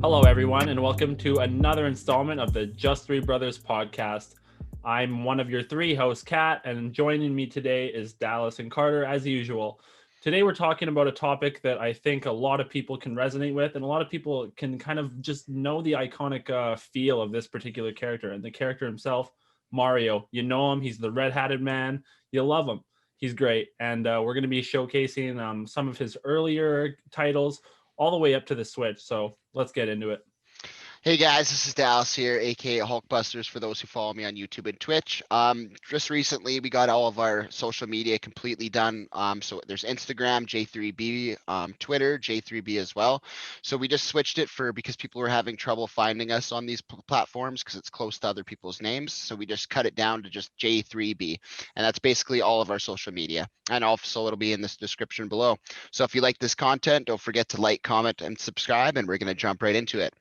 Hello, everyone, and welcome to another installment of the Just Three Brothers podcast. I'm one of your three hosts, Kat, and joining me today is Dallas and Carter, as usual. Today, we're talking about a topic that I think a lot of people can resonate with, and a lot of people can kind of just know the iconic feel of this particular character. And the character himself, Mario. You know him, he's the red-hatted man. You love him. He's great. And we're going to be showcasing some of his earlier titles all the way up to the Switch. So let's get into it. Hey guys, this is Dallas here, aka Hulkbusters for those who follow me on YouTube and Twitch. Just recently we got all of our social media completely done. So there's Instagram, J3B, Twitter, J3B as well. So we just switched it because people were having trouble finding us on these platforms because it's close to other people's names. So we just cut it down to just J3B, and that's basically all of our social media. And also it'll be in this description below. So if you like this content, don't forget to like, comment, and subscribe, and we're gonna jump right into it.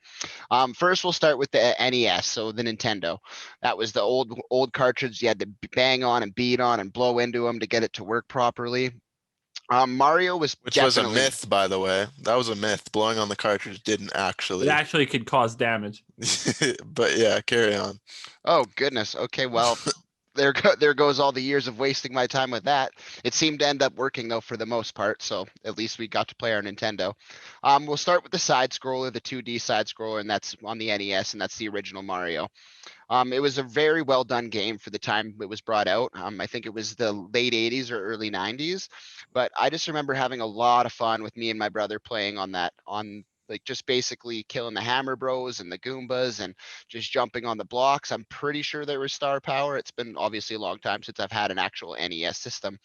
First, we'll start with the NES, so the Nintendo. That was the old cartridge you had to bang on and beat on and blow into them to get it to work properly. Mario was Which was a definitely myth, by the way. That was a myth. Blowing on the cartridge didn't It actually. actually could cause damage. But yeah, carry on. Oh goodness. Okay, well, there goes all the years of wasting my time with that. It seemed to end up working though for the most part, so at least we got to play our Nintendo. We'll start with the side scroller, the 2D side scroller, and that's on the NES, and that's the original Mario. It was a very well done game for the time it was brought out. I think it was the late 80s or early 90s, but I just remember having a lot of fun with me and my brother playing on that, on like just basically killing the Hammer Bros and the Goombas and just jumping on the blocks. I'm pretty sure there was star power. It's been obviously a long time since I've had an actual NES system.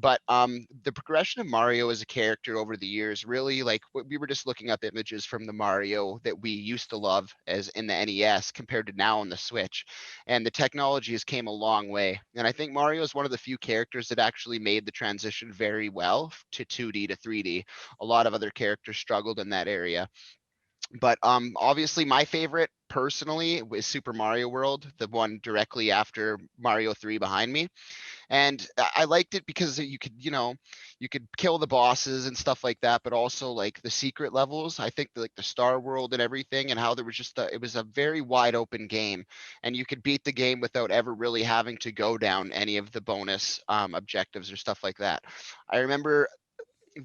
But the progression of Mario as a character over the years, really, like we were just looking up images from the Mario that we used to love as in the NES compared to now on the Switch, and the technology has came a long way. And I think Mario is one of the few characters that actually made the transition very well to 2D to 3D. A lot of other characters struggled in that area. But obviously my favorite personally was Super Mario World, the one directly after Mario 3 behind me. And I liked it because you could, you could kill the bosses and stuff like that, but also like the secret levels. I think like the Star World and everything, and how there was just it was a very wide open game, and you could beat the game without ever really having to go down any of the bonus objectives or stuff like that. I remember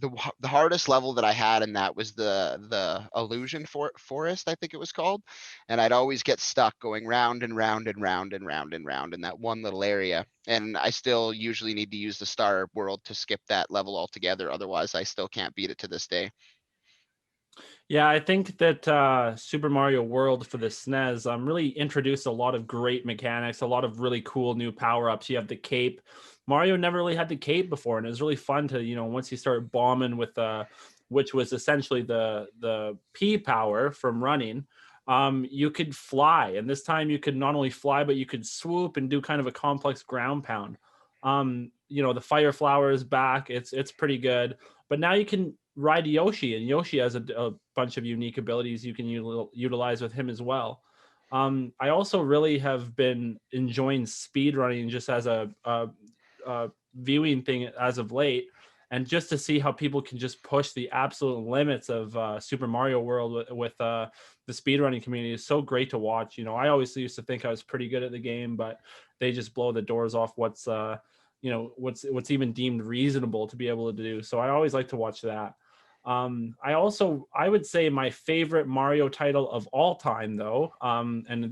the hardest level that I had in that was the illusion forest, I think it was called, and I'd always get stuck going round and round and round and round and round in that one little area. And I still usually need to use the Star World to skip that level altogether. Otherwise, I still can't beat it to this day. Yeah, I think that Super Mario World for the SNES really introduced a lot of great mechanics, a lot of really cool new power ups. You have the cape. Mario never really had the cape before, and it was really fun to once you start bombing with which was essentially the P power from running. You could fly, and this time you could not only fly, but you could swoop and do kind of a complex ground pound. The fire flower is back. It's pretty good, but now you can ride Yoshi, and Yoshi has a bunch of unique abilities you can utilize with him as well. I also really have been enjoying speed running just as a viewing thing as of late, and just to see how people can just push the absolute limits of Super Mario World with the speedrunning community is so great to watch. I always used to think I was pretty good at the game, but they just blow the doors off what's even deemed reasonable to be able to do. So I always like to watch that. I would say my favorite Mario title of all time, though, and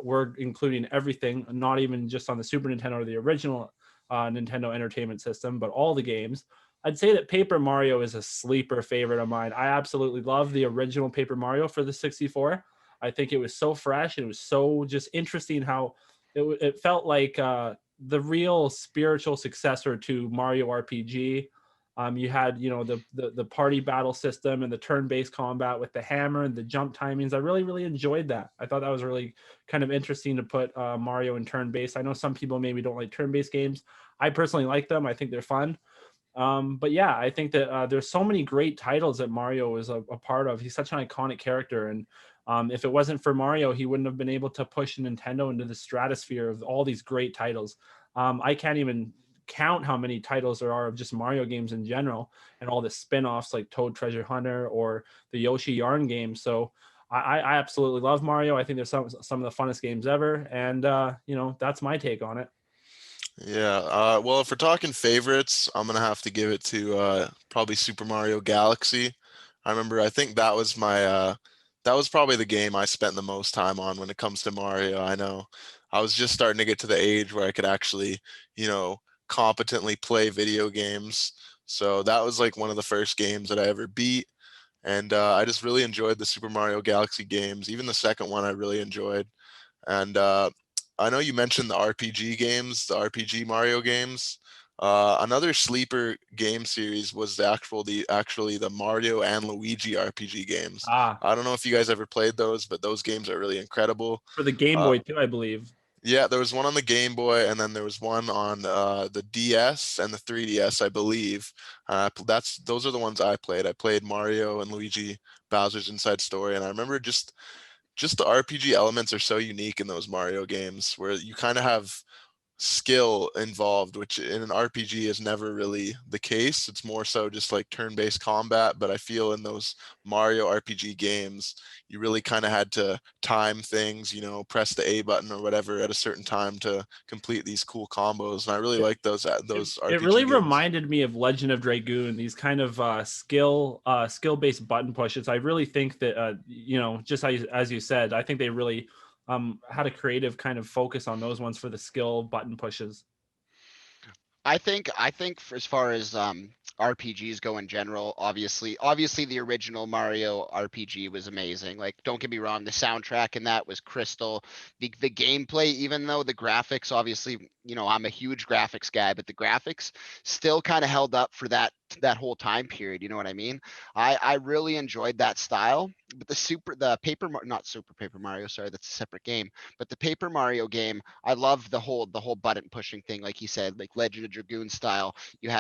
we're including everything, not even just on the Super Nintendo or the original Nintendo Entertainment System, but all the games. I'd say that Paper Mario is a sleeper favorite of mine. I absolutely love the original Paper Mario for the 64. I think it was so fresh and it was so just interesting how it felt like the real spiritual successor to Mario RPG. You had the party battle system and the turn-based combat with the hammer and the jump timings. I really enjoyed that. I thought that was really kind of interesting to put Mario in turn-based. I know some people maybe don't like turn-based games. I personally like them. I think they're fun. But yeah, I think that there's so many great titles that Mario is a part of. He's such an iconic character, and if it wasn't for Mario, he wouldn't have been able to push Nintendo into the stratosphere of all these great titles. I can't even count how many titles there are of just Mario games in general, and all the spin-offs like Toad Treasure Hunter or the Yoshi Yarn game. So I absolutely love Mario. I think there's some of the funnest games ever, and that's my take on it. Yeah. Well, if we're talking favorites, I'm gonna have to give it to probably Super Mario Galaxy. I think that was probably the game I spent the most time on when it comes to Mario. I know I was just starting to get to the age where I could actually, you know, competently play video games. So that was like one of the first games that I ever beat. And I just really enjoyed the Super Mario Galaxy games. Even the second one I really enjoyed. And I know you mentioned the RPG games, the RPG Mario games. Another sleeper game series was actually the Mario and Luigi RPG games. Ah, I don't know if you guys ever played those, but those games are really incredible. for the Game Uh, Boy too, I believe. yeah, there was one on the Game Boy, and then there was one on the DS and the 3DS, I believe. Those are the ones I played. I played Mario and Luigi Bowser's Inside Story, and I remember just the RPG elements are so unique in those Mario games where you kind of have skill involved, which in an RPG is never really the case. It's more so just like turn-based combat. But I feel in those Mario RPG games, you really kind of had to time things, press the A button or whatever at a certain time to complete these cool combos. And I really like those It really RPG games. reminded me of Legend of Dragoon, these kind of skill based button pushes. I really think that just as you said, I think they really had a creative kind of focus on those ones for the skill button pushes. I think for as far as RPGs go in general, obviously the original Mario RPG was amazing. Like, don't get me wrong, the soundtrack in that was crystal. The gameplay, even though the graphics, obviously, I'm a huge graphics guy, but the graphics still kind of held up for that whole time period. You know what I mean? I really enjoyed that style. But not Super Paper Mario, sorry, that's a separate game. But the Paper Mario game, I love the whole button pushing thing, like you said, like Legend of Dragoon style. You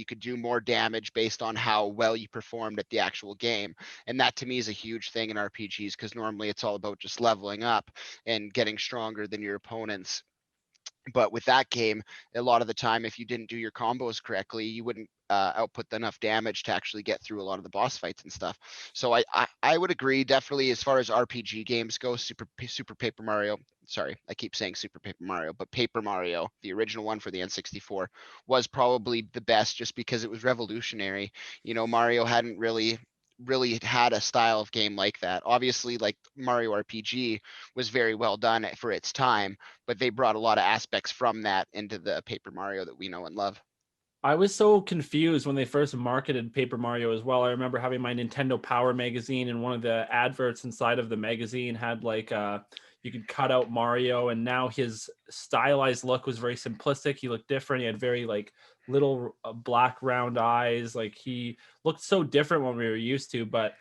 could do more damage based on how well you performed at the actual game. And that to me is a huge thing in RPGs, because normally it's all about just leveling up and getting stronger than your opponents. But with that game, a lot of the time, if you didn't do your combos correctly, you wouldn't output enough damage to actually get through a lot of the boss fights and stuff. So I would agree, definitely, as far as RPG games go, Super Paper Mario. Sorry, I keep saying Super Paper Mario, but Paper Mario, the original one for the N64, was probably the best, just because it was revolutionary. Mario hadn't really had a style of game like that. Obviously, like Mario RPG was very well done for its time, but they brought a lot of aspects from that into the Paper Mario that we know and love. I was so confused when they first marketed Paper Mario as well. I remember having my Nintendo Power magazine, and one of the adverts inside of the magazine had like you could cut out Mario, and now his stylized look was very simplistic. He looked different. He had very like little black round eyes. Like, he looked so different when we were used to. But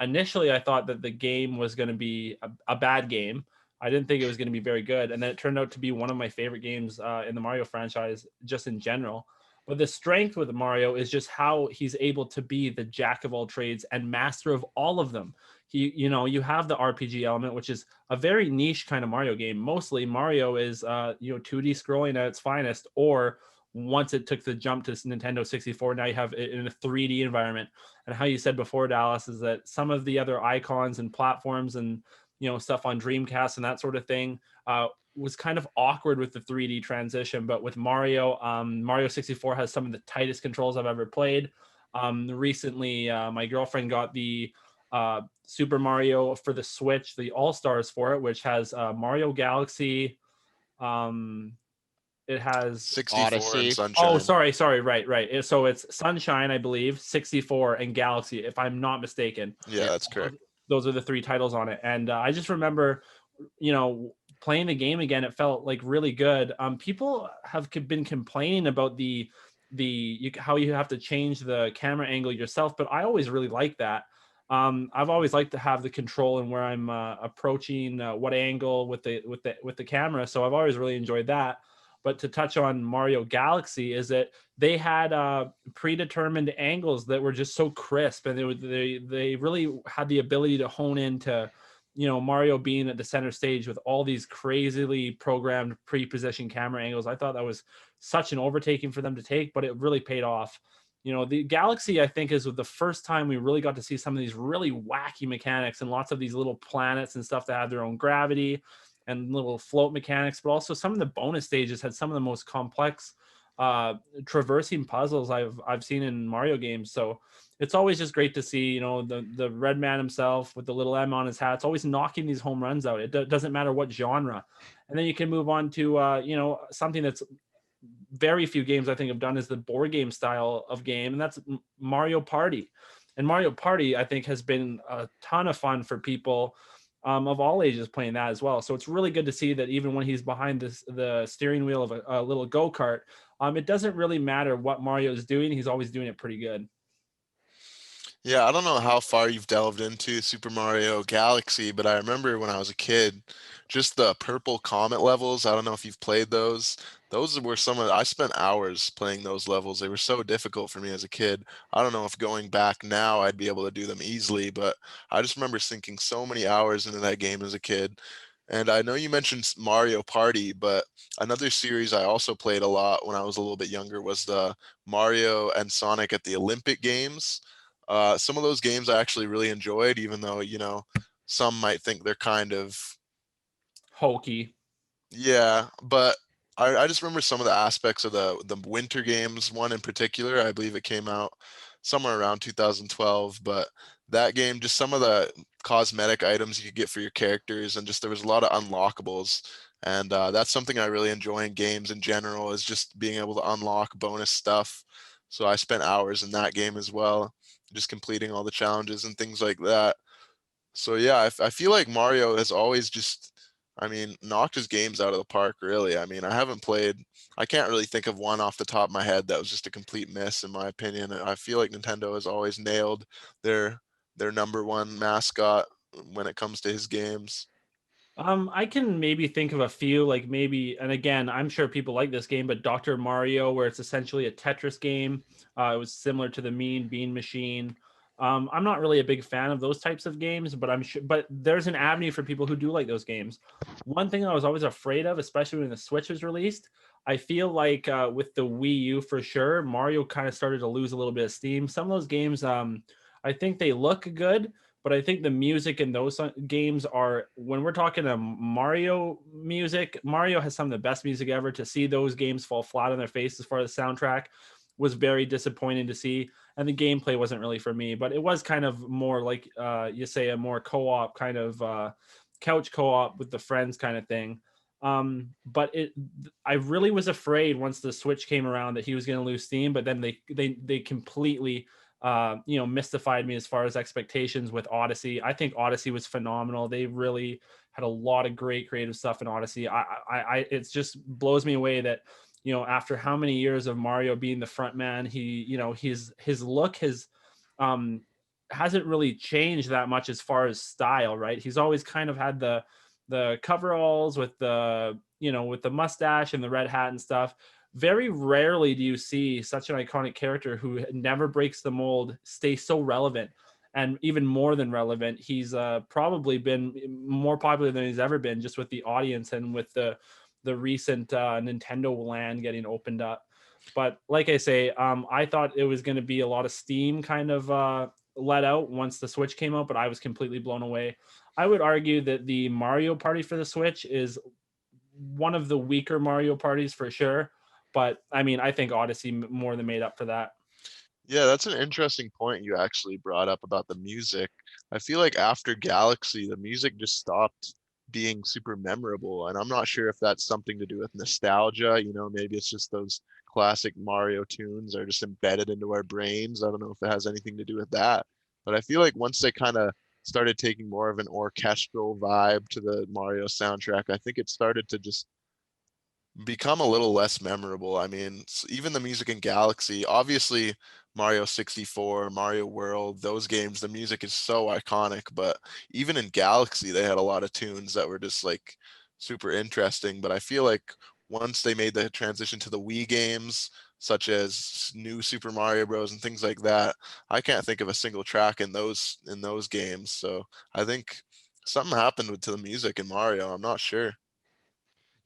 initially, I thought that the game was going to be a bad game. I didn't think it was going to be very good, and then it turned out to be one of my favorite games in the Mario franchise, just in general. But the strength with Mario is just how he's able to be the jack of all trades and master of all of them. You have the RPG element, which is a very niche kind of Mario game. Mostly Mario is 2D scrolling at its finest, or once it took the jump to Nintendo 64, now you have it in a 3D environment. And how you said before, Dallas, is that some of the other icons and platforms and stuff on Dreamcast and that sort of thing was kind of awkward with the 3D transition. But with Mario, Mario 64 has some of the tightest controls I've ever played. Recently, my girlfriend got the Super Mario for the Switch, the All Stars for it, which has Mario Galaxy. Um, it has 64 and Odyssey. Oh, Sunshine. sorry, right. So it's Sunshine, I believe, 64, and Galaxy, if I'm not mistaken. Yeah, Yep. that's correct. Those are the three titles on it, and I just remember, you know, playing the game again. It felt like really good. People have been complaining about how you have to change the camera angle yourself, but I always really like that. I've always liked to have the control and where I'm approaching what angle with the camera. So I've always really enjoyed that. But to touch on Mario Galaxy, is that they had predetermined angles that were just so crisp, and they really had the ability to hone into Mario being at the center stage with all these crazily programmed pre-positioned camera angles. I thought that was such an overtaking for them to take, but it really paid off. The Galaxy, I think, is the first time we really got to see some of these really wacky mechanics and lots of these little planets and stuff that have their own gravity and little float mechanics. But also some of the bonus stages had some of the most complex traversing puzzles I've seen in Mario games. So it's always just great to see, the red man himself with the little M on his hat. It's always knocking these home runs out. It doesn't matter what genre. And then you can move on to something that's very few games I think have done is the board game style of game, and that's Mario Party. And Mario Party, I think, has been a ton of fun for people of all ages playing that as well. So it's really good to see that even when he's behind the steering wheel of a little go kart, it doesn't really matter what Mario is doing; he's always doing it pretty good. Yeah, I don't know how far you've delved into Super Mario Galaxy, but I remember when I was a kid, just the purple comet levels. I don't know if you've played those. Those were some of, I spent hours playing those levels. They were so difficult for me as a kid. I don't know if going back now I'd be able to do them easily, but I just remember sinking so many hours into that game as a kid. And I know you mentioned Mario Party, but another series I also played a lot when I was a little bit younger was the Mario and Sonic at the Olympic Games. Some of those games I actually really enjoyed, even though, some might think they're kind of, Hokey. yeah, but I just remember some of the aspects of the Winter Games one in particular. I believe it came out somewhere around 2012, but that game, just some of the cosmetic items you could get for your characters, and just there was a lot of unlockables. And that's something I really enjoy in games in general, is just being able to unlock bonus stuff. So I spent hours in that game as well, just completing all the challenges and things like that. So yeah, I feel like Mario has always just, I mean, knocked his games out of the park, really. I mean, I can't really think of one off the top of my head that was just a complete miss, in my opinion. I feel like Nintendo has always nailed their their number one mascot when it comes to his games. I can maybe think of a few, like maybe, and again, I'm sure people like this game, but Dr. Mario, where it's essentially a Tetris game. It was similar to the Mean Bean Machine. I'm not really a big fan of those types of games, but I'm sure, but there's an avenue for people who do like those games. One thing I was always afraid of, especially when the Switch was released, I feel like with the Wii U for sure, Mario kind of started to lose a little bit of steam. Some of those games, I think they look good, but I think the music in those games are, when we're talking to Mario music, Mario has some of the best music ever. To see those games fall flat on their face as far as soundtrack was very disappointing to see. And the gameplay wasn't really for me, but it was kind of more like you say, a more co-op kind of couch co-op with the friends kind of thing. But I really was afraid once the Switch came around that he was going to lose steam, but then they completely mystified me as far as expectations with Odyssey. I think Odyssey was phenomenal. They really had a lot of great creative stuff in Odyssey. It just blows me away that, after how many years of Mario being the front man, his look um, hasn't really changed that much as far as style, right? He's always kind of had the coveralls with the mustache and the red hat and stuff. Very rarely do you see such an iconic character who never breaks the mold stay so relevant, and even more than relevant. He's probably been more popular than he's ever been, just with the audience and with the recent Nintendo land getting opened up. But like I say, I thought it was going to be a lot of steam kind of let out once the Switch came out, but I was completely blown away. I would argue that the Mario Party for the Switch is one of the weaker Mario parties for sure. But I mean, I think Odyssey more than made up for that. Yeah, that's an interesting point you actually brought up about the music. I feel like after Galaxy, the music just stopped being super memorable, and I'm not sure if that's something to do with nostalgia. Maybe it's just those classic Mario tunes are just embedded into our brains. I don't know if it has anything to do with that, but I feel like once they kind of started taking more of an orchestral vibe to the Mario soundtrack, I think it started to just become a little less memorable. I mean, even the music in Galaxy, obviously Mario 64, Mario World, those games, the music is so iconic, but even in Galaxy, they had a lot of tunes that were just like super interesting. But I feel like once they made the transition to the Wii games, such as new Super Mario Bros. And things like that, I can't think of a single track in those games. So I think something happened to the music in Mario. I'm not sure.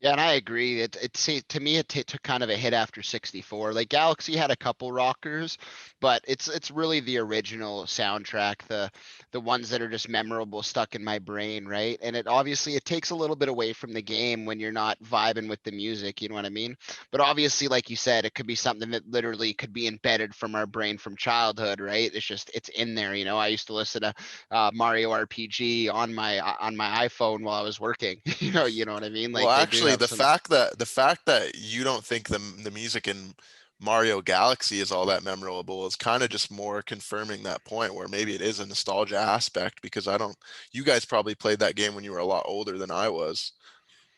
Yeah, and I agree. To me, took kind of a hit after 64. Like Galaxy had a couple rockers, but it's really the original soundtrack, the ones that are just memorable, stuck in my brain, right? And it takes a little bit away from the game when you're not vibing with the music, you know what I mean? But obviously, like you said, it could be something that literally could be embedded from our brain from childhood, right? It's in there, you know. I used to listen to Mario RPG on my iPhone while I was working. You know what I mean? Well, Like they do actually, have the some. fact that you don't think the music in Mario Galaxy is all that memorable is kind of just more confirming that point where maybe it is a nostalgia aspect because I don't. You guys probably played that game when you were a lot older than I was.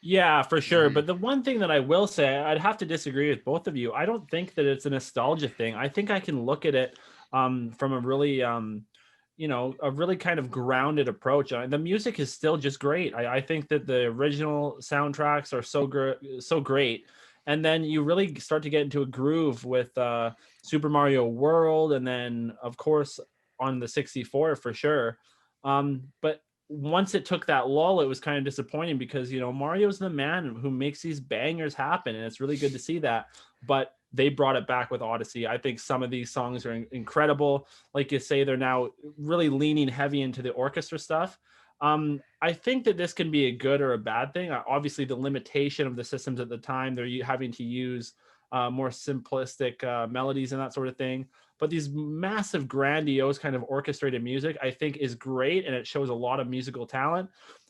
Yeah, for sure. Mhm. But the one thing that I will say, I'd have to disagree with both of you. I don't think that it's a nostalgia thing. I think I can look at it from a really, a really kind of grounded approach. The music is still just great. I think that the original soundtracks are so great. And then you really start to get into a groove with Super Mario World, and then of course on the 64 for sure. But once it took that lull, it was kind of disappointing because Mario's the man who makes these bangers happen, and it's really good to see that. But they brought it back with Odyssey. I think some of these songs are incredible. Like you say, they're now really leaning heavy into the orchestra stuff. I think that this can be a good or a bad thing. Obviously, the limitation of the systems at the time, they're having to use more simplistic melodies and that sort of thing. But these massive, grandiose kind of orchestrated music, I think, is great, and it shows a lot of musical talent.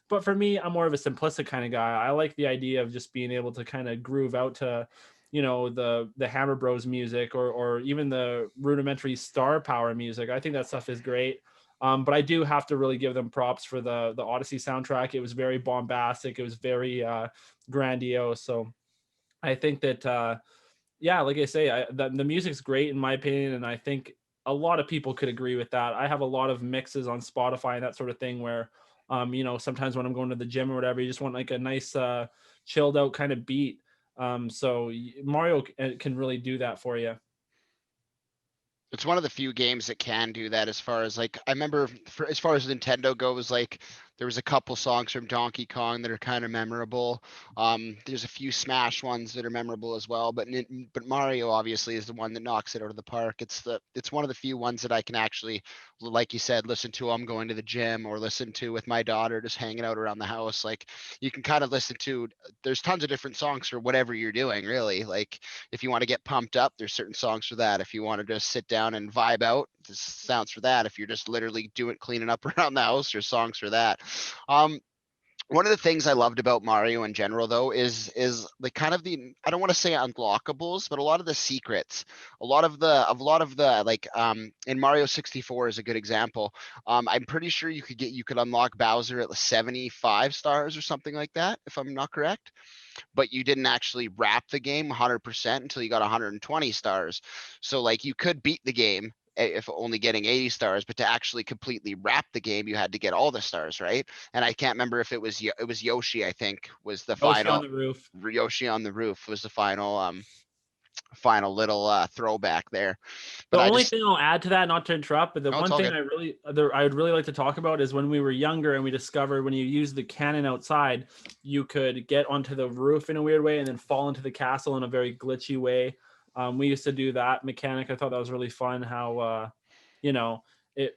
But for me, I'm more of a simplistic kind of guy. I like the idea of just being able to kind of groove out to, the Hammer Bros music, or even the rudimentary Star Power music. I think that stuff is great. But I do have to really give them props for the Odyssey soundtrack. It was very bombastic. It was very grandiose. So I think that yeah, like I say, the music's great in my opinion, and I think a lot of people could agree with that. I have a lot of mixes on Spotify and that sort of thing where, sometimes when I'm going to the gym or whatever, you just want like a nice, chilled out kind of beat. Mario can really do that for you. It's one of the few games that can do that as far as like I remember as far as Nintendo goes, like there was a couple songs from Donkey Kong that are kind of memorable. There's a few Smash ones that are memorable as well, but Mario obviously is the one that knocks it out of the park. It's one of the few ones that I can actually, like you said, listen to. I'm going to the gym or listen to with my daughter just hanging out around the house. Like you can kind of listen to. There's tons of different songs for whatever you're doing, really. Like if you want to get pumped up, there's certain songs for that. If you want to just sit down and vibe out, there's sounds for that. If you're just literally doing cleaning up around the house, there's songs for that. Um, One of the things I loved about Mario in general, though, is like kind of the I don't want to say unlockables, but a lot of the secrets, a lot of the like in Mario 64 is a good example. I'm pretty sure you could unlock Bowser at 75 stars or something like that, if I'm not correct, but you didn't actually wrap the game 100% until you got 120 stars. So like you could beat the game if only getting 80 stars, but to actually completely wrap the game, you had to get all the stars, right? And I can't remember if it was Yoshi, I think, was the Yoshi on final. the roof. Yoshi on the roof was the final little throwback there. The But I only just thing I'll add to that, not to interrupt, but the no, it's one all thing good. I would really like to talk about is when we were younger and we discovered when you use the cannon outside, you could get onto the roof in a weird way and then fall into the castle in a very glitchy way. We used to do that mechanic. I thought that was really fun. How you know it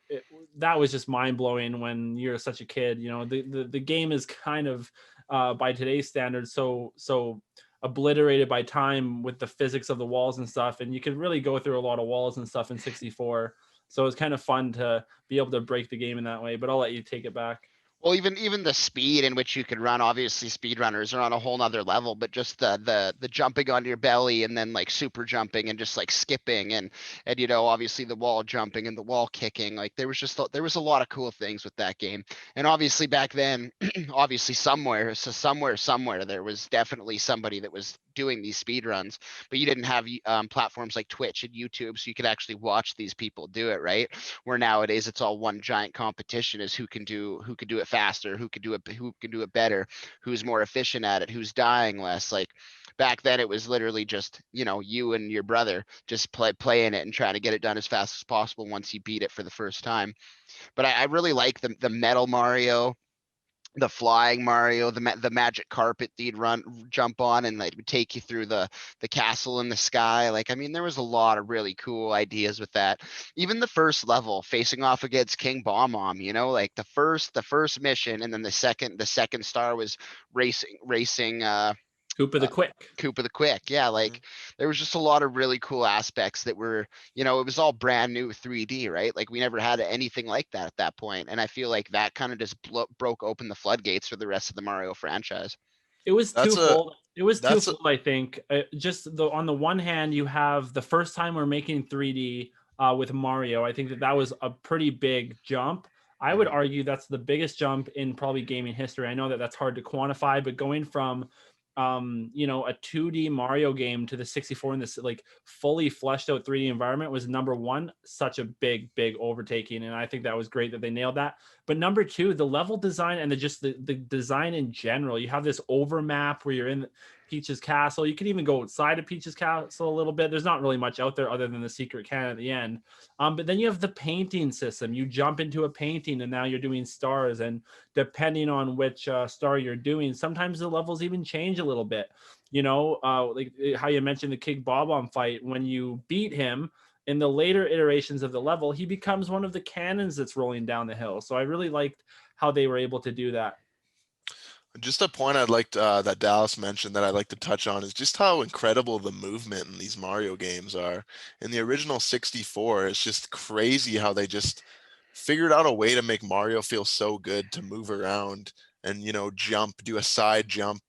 that was just mind blowing when you're such a kid. The game is kind of by today's standards so obliterated by time with the physics of the walls and stuff, and you could really go through a lot of walls and stuff in 64. So it's kind of fun to be able to break the game in that way, but I'll let you take it back. Well, even the speed in which you could run, obviously speedrunners are on a whole nother level, but just the jumping on your belly and then like super jumping and just like skipping and obviously the wall jumping and the wall kicking, like there was a lot of cool things with that game. And obviously back then, obviously somewhere there was definitely somebody that was doing these speed runs, but you didn't have platforms like Twitch and YouTube, so you could actually watch these people do it, right? Where nowadays it's all one giant competition is who can do it faster, who can do it better, who's more efficient at it, who's dying less. Like back then it was literally just you and your brother just playing it and trying to get it done as fast as possible once you beat it for the first time. But I really like the metal Mario. the flying Mario, the magic carpet that you'd jump on, and like would take you through the castle in the sky. Like, I mean, there was a lot of really cool ideas with that. Even the first level, facing off against King Bomb, like the first mission, and then the second star was racing Koopa the uh, Quick. Koopa the Quick. Yeah, Mhm. like there was just a lot of really cool aspects that were, it was all brand new 3D, right? Like we never had anything like that at that point, and I feel like that kind of just broke open the floodgates for the rest of the Mario franchise. It was That's a twofold. It was that's a twofold, I think. Just on the one hand, you have the first time we're making 3D with Mario. I think that was a pretty big jump. I would Mhm. argue that's the biggest jump in probably gaming history. I know that that's hard to quantify, but going from a 2D Mario game to the 64 in this like fully fleshed out 3D environment was number one, such a big overtaking. And I think that was great that they nailed that. But number two, the level design and the design in general. You have this overmap where you're in Peach's castle. You can even go outside of Peach's castle a little bit. There's not really much out there other than the secret cannon at the end. But then you have the painting system. You jump into a painting and now you're doing stars. And depending on which star you're doing, sometimes the levels even change a little bit. Like how you mentioned the King Bob fight. When you beat him, in the later iterations of the level, he becomes one of the cannons that's rolling down the hill. So I really liked how they were able to do that. Just a point I'd like that Dallas mentioned that I'd like to touch on is just how incredible the movement in these Mario games are. In the original 64, it's just crazy how they just figured out a way to make Mario feel so good to move around and, jump, do a side jump,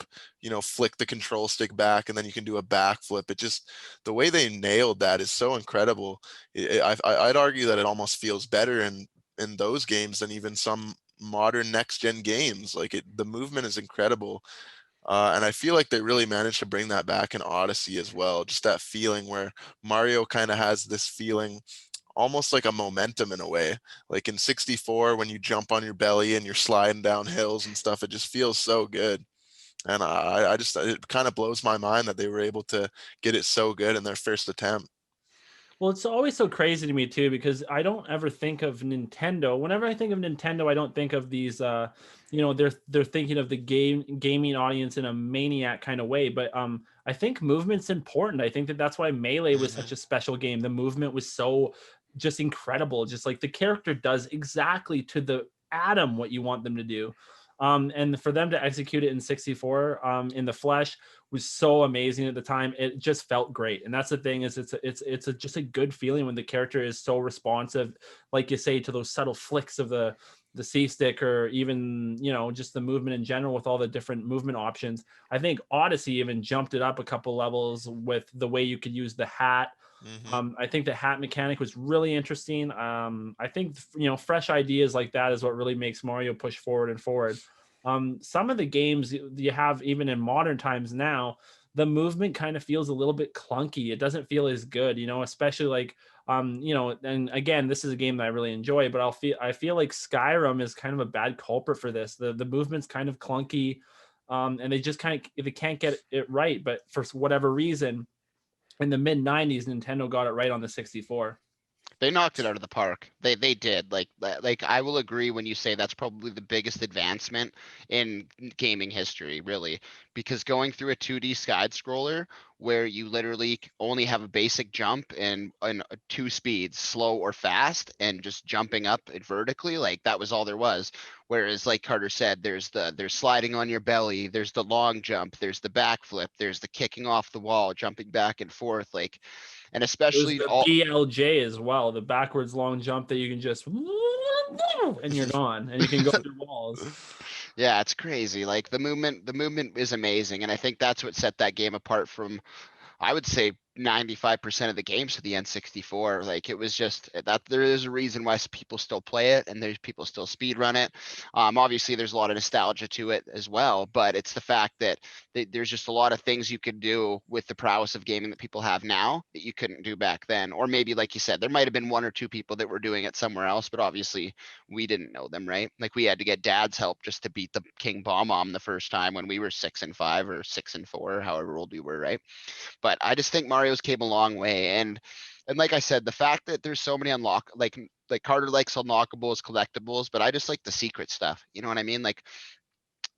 flick the control stick back, and then you can do a backflip. It just, the way they nailed that is so incredible. I'd argue that it almost feels better in those games than even some modern next gen games. Like the movement is incredible. And I feel like they really managed to bring that back in Odyssey as well. Just that feeling where Mario kind of has this feeling almost like a momentum in a way. Like in 64, when you jump on your belly and you're sliding down hills and stuff, it just feels so good. And I just, it kind of blows my mind that they were able to get it so good in their first attempt. Well, it's always so crazy to me too because I don't ever think of Nintendo. Whenever I think of Nintendo, I don't think of these they're thinking of the gaming audience in a maniac kind of way, but I think movement's important. I think that that's why Melee was Hmm. such a special game. The movement was so just incredible. Just like the character does exactly to the atom what you want them to do. And for them to execute it in 64 in the flesh was so amazing at the time. It just felt great, and that's the thing is just a good feeling when the character is so responsive, like you say, to those subtle flicks of the C stick, or even just the movement in general with all the different movement options. I think Odyssey even jumped it up a couple levels with the way you could use the hat. Hmm. I think the hat mechanic was really interesting. I think fresh ideas like that is what really makes Mario push forward and forward. Some of the games you have even in modern times now, the movement kind of feels a little bit clunky. It doesn't feel as good, especially like and again, this is a game that I really enjoy, but I feel like Skyrim is kind of a bad culprit for this. The movement's kind of clunky, and they just they can't get it right. But for whatever reason, in the mid 90s, Nintendo got it right on the 64. They knocked it out of the park. They did. Like I will agree when you say that's probably the biggest advancement in gaming history, really, because going through a 2D side scroller where you literally only have a basic jump and two speeds, slow or fast, and just jumping up it vertically, like that was all there was. Whereas, like Carter said, there's sliding on your belly, there's the long jump, there's the backflip, there's the kicking off the wall, jumping back and forth, like, and There's especially the all. BLJ as well, the backwards long jump that you can just and you're gone, and you can go through walls. Yeah, it's crazy. Like the movement is amazing, and I think that's what set that game apart from, I would say, 95% of the games to the N64. Like it was just that there is a reason why people still play it and there's people still speed run it. Obviously there's a lot of nostalgia to it as well, but it's the fact that there's just a lot of things you could do with the prowess of gaming that people have now that you couldn't do back then. Or maybe, like you said, there might have been one or two people that were doing it somewhere else, but obviously we didn't know them, right? Like we had to get dad's help just to beat the King Bomb the first time when we were 6 and 5 or 6 and 4, however old we were, right? But I just think Mario's came a long way. And like I said, the fact that there's so many like Carter likes unlockables, collectibles, but I just like the secret stuff. You know what I mean? Like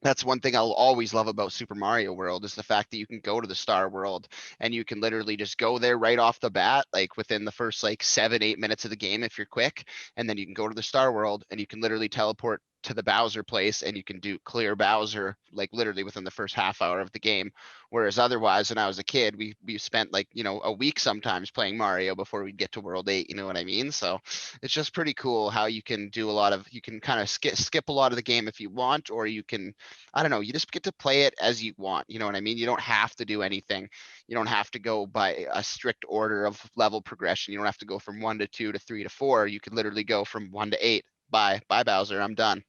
That's one thing I'll always love about Super Mario World is the fact that you can go to the Star World and you can literally just go there right off the bat, like within the first like 7, 8 minutes of the game if you're quick. And then you can go to the Star World and you can literally teleport to the Bowser place and you can do clear Bowser like literally within the first half hour of the game. Whereas otherwise, when I was a kid, we spent like, a week sometimes playing Mario before we'd get to World 8, you know what I mean? So it's just pretty cool how you can do a lot of, you can kind of skip a lot of the game if you want, or you can, I don't know, you just get to play it as you want. You know what I mean? You don't have to do anything. You don't have to go by a strict order of level progression. You don't have to go from 1 to 2 to 3 to 4. You could literally go from 1 to 8. Bye, Bowser. I'm done.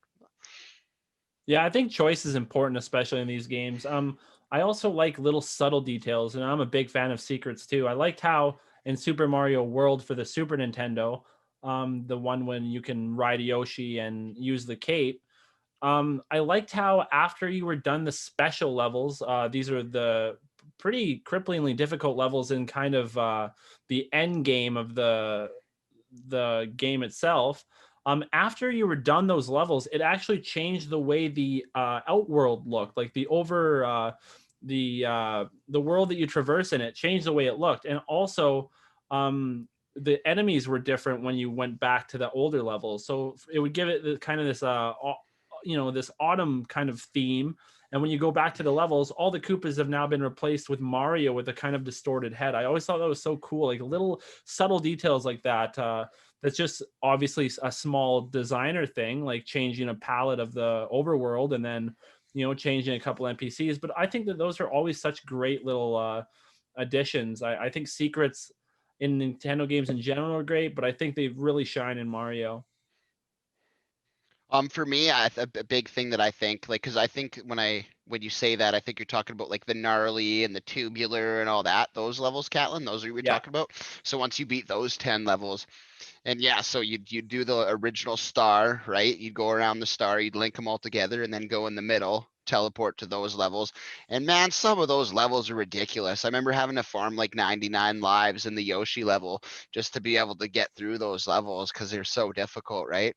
Yeah, I think choice is important, especially in these games. I also like little subtle details, and I'm a big fan of secrets too. I liked how in Super Mario World for the Super Nintendo, the one when you can ride Yoshi and use the cape. I liked how after you were done the special levels, these are the pretty cripplingly difficult levels in kind of the end game of the game itself. After you were done those levels, it actually changed the way the outworld looked, like the world that you traverse in it changed the way it looked, and also the enemies were different when you went back to the older levels. So it would give it the, kind of this this autumn kind of theme. And when you go back to the levels, all the Koopas have now been replaced with Mario with a kind of distorted head. I always thought that was so cool, like little subtle details like that. That's just obviously a small designer thing, like changing a palette of the overworld and then changing a couple NPCs. But I think that those are always such great little additions. I think secrets in Nintendo games in general are great, but I think they really shine in Mario. For me, a big thing that I think, like, because I think when you say that, I think you're talking about like the gnarly and the tubular and all that. Those levels, Catlin, those are what you're Yeah. talking about. So once you beat those 10 levels, and yeah, so you'd do the original star, right? You'd go around the star, you'd link them all together, and then go in the middle, teleport to those levels. And man, some of those levels are ridiculous. I remember having to farm like 99 lives in the Yoshi level just to be able to get through those levels because they're so difficult, right?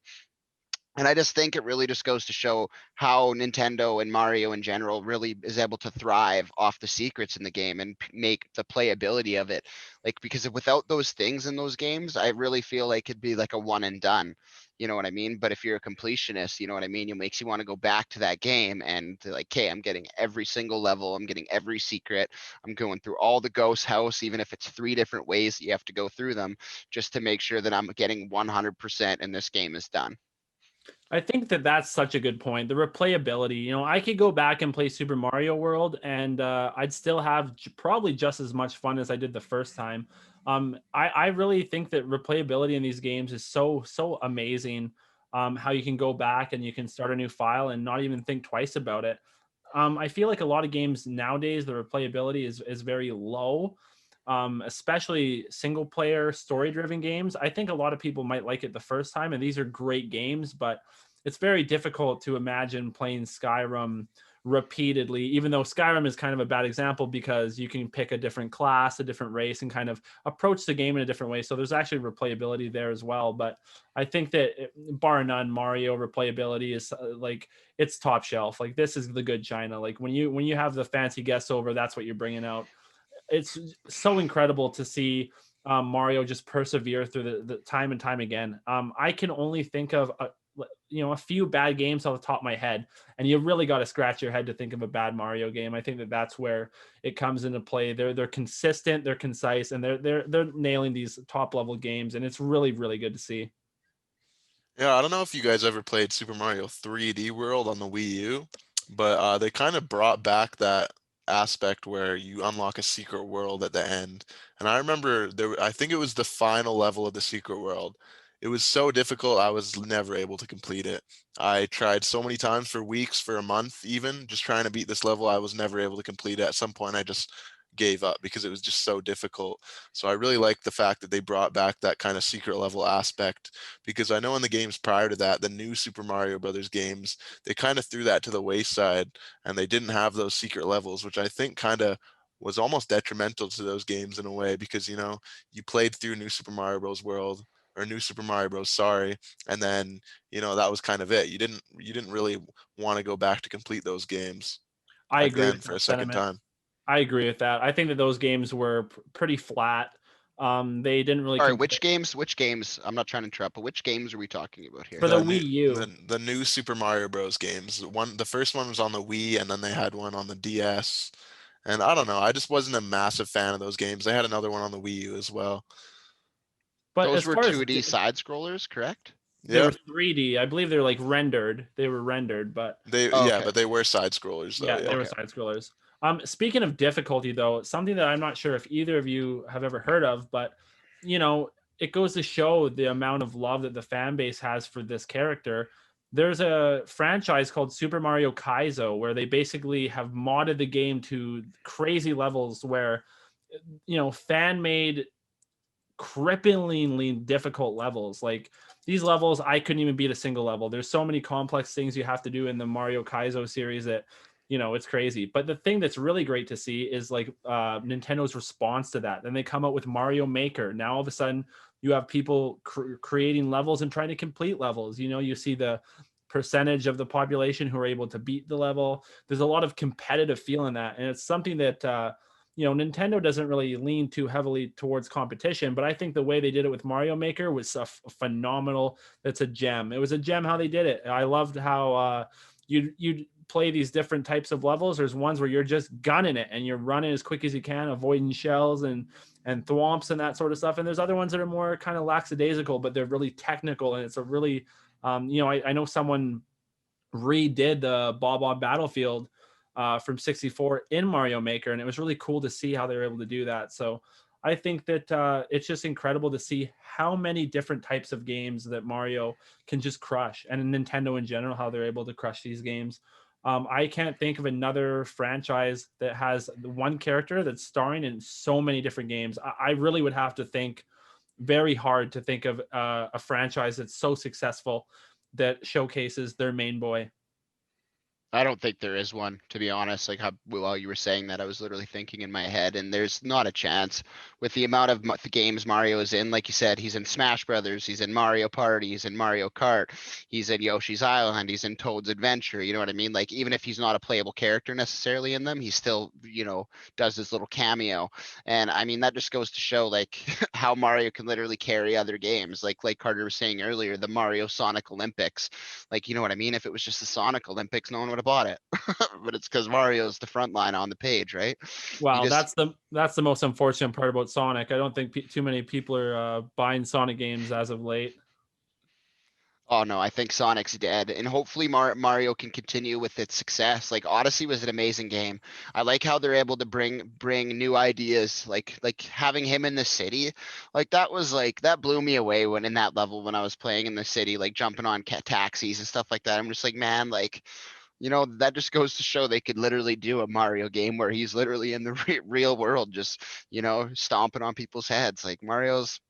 And I just think it really just goes to show how Nintendo and Mario in general really is able to thrive off the secrets in the game and make the playability of it. Like, because without those things in those games, I really feel like it'd be like a one and done. You know what I mean? But if you're a completionist, you know what I mean? It makes you want to go back to that game and like, okay, I'm getting every single level. I'm getting every secret. I'm going through all the ghost house, even if it's 3 different ways that you have to go through them, just to make sure that I'm getting 100% and this game is done. I think that that's such a good point. The replayability, I could go back and play Super Mario World, and I'd still have probably just as much fun as I did the first time. I really think that replayability in these games is so amazing. How you can go back and you can start a new file and not even think twice about it. I feel like a lot of games nowadays, the replayability is very low, especially single player story driven games. I think a lot of people might like it the first time, and these are great games, but it's very difficult to imagine playing Skyrim repeatedly, even though Skyrim is kind of a bad example because you can pick a different class, a different race, and kind of approach the game in a different way. So there's actually replayability there as well. But I think that bar none, Mario replayability is like it's top shelf. Like this is the good China. Like when you have the fancy guests over, that's what you're bringing out. It's so incredible to see Mario just persevere through the time and time again. I can only think of a few bad games off the top of my head, and you really got to scratch your head to think of a bad Mario game. I think that that's where it comes into play. They're consistent, they're concise, and they're nailing these top level games, and it's really good to see. Yeah, I don't know if you guys ever played Super Mario 3D World on the Wii U, but they kind of brought back that aspect where you unlock a secret world at the end. And I remember I think it was the final level of the secret world. It was so difficult, I was never able to complete it. I tried so many times for weeks, for a month even, just trying to beat this level. I was never able to complete it. At some point, I just gave up because it was just so difficult. So I really like the fact that they brought back that kind of secret level aspect, because I know in the games prior to that, the new Super Mario Brothers games, they kind of threw that to the wayside and they didn't have those secret levels, which I think kind of was almost detrimental to those games in a way, because you played through New Super Mario Bros. World or New Super Mario Bros. Sorry, and then that was kind of it. You didn't really want to go back to complete those games I agree again with for a that second sentiment. time. I agree with that. I think that those games were pretty flat. They didn't really Sorry, compare which games? I'm not trying to interrupt, but which games are we talking about here? for the The Wii new U. the new Super Mario Bros. Games. The first one was on the Wii, and then they had one on the DS. And I don't know, I just wasn't a massive fan of those games. They had another one on the Wii U as well. But Those as were far as 2D side scrollers, correct? they were Yep. 3D, I believe they're like rendered. They were rendered, but Oh, Yeah, okay. but they were side scrollers though, yeah, they yeah. were Okay. side scrollers. Speaking of difficulty, though, something that I'm not sure if either of you have ever heard of, but you know, it goes to show the amount of love that the fan base has for this character. There's a franchise called Super Mario Kaizo where they basically have modded the game to crazy levels where fan made cripplingly difficult levels. Like these levels, I couldn't even beat a single level. There's so many complex things you have to do in the Mario Kaizo series that it's crazy. But the thing that's really great to see is like Nintendo's response to that. Then they come out with Mario Maker. Now all of a sudden you have people creating levels and trying to complete levels. You see the percentage of the population who are able to beat the level. There's a lot of competitive feel in that, and it's something that Nintendo doesn't really lean too heavily towards competition, but I think the way they did it with Mario Maker was phenomenal. It's a gem. It was a gem how they did it. I loved how you'd play these different types of levels. There's ones where you're just gunning it and you're running as quick as you can, avoiding shells and thwomps and that sort of stuff. And there's other ones that are more kind of lackadaisical, but they're really technical, and it's a really I know someone redid the Bob Battlefield from 64 in Mario Maker, and it was really cool to see how they were able to do that. So I think that it's just incredible to see how many different types of games that Mario can just crush, and Nintendo in general, how they're able to crush these games. I can't think of another franchise that has the one character that's starring in so many different games. I really would have to think very hard to think of a franchise that's so successful that showcases their main boy. I don't think there is one, to be honest. Like how while you were saying that, I was literally thinking in my head, and there's not a chance with the amount of the games Mario is in. Like you said, he's in Smash Brothers, he's in Mario Party, he's in Mario Kart, he's in Yoshi's Island, he's in Toad's Adventure. You know what I mean? Like even if he's not a playable character necessarily in them, he still does this little cameo. And I mean that just goes to show like how Mario can literally carry other games. Like Carter was saying earlier, the Mario Sonic Olympics. Like you know what I mean? If it was just the Sonic Olympics, no one would have bought it. But it's because Mario's the front line on the page, right? You Wow, just that's the most unfortunate part about Sonic. I don't think too many people are buying Sonic games as of late. Oh no, I think Sonic's dead, and hopefully Mario can continue with its success. Like Odyssey was an amazing game. I like how they're able to bring new ideas, like having him in the city. That blew me away when in that level when I was playing in the city, like jumping on taxis and stuff like that. I'm just like, man, like that just goes to show they could literally do a Mario game where he's literally in the real world, just stomping on people's heads. Like Mario's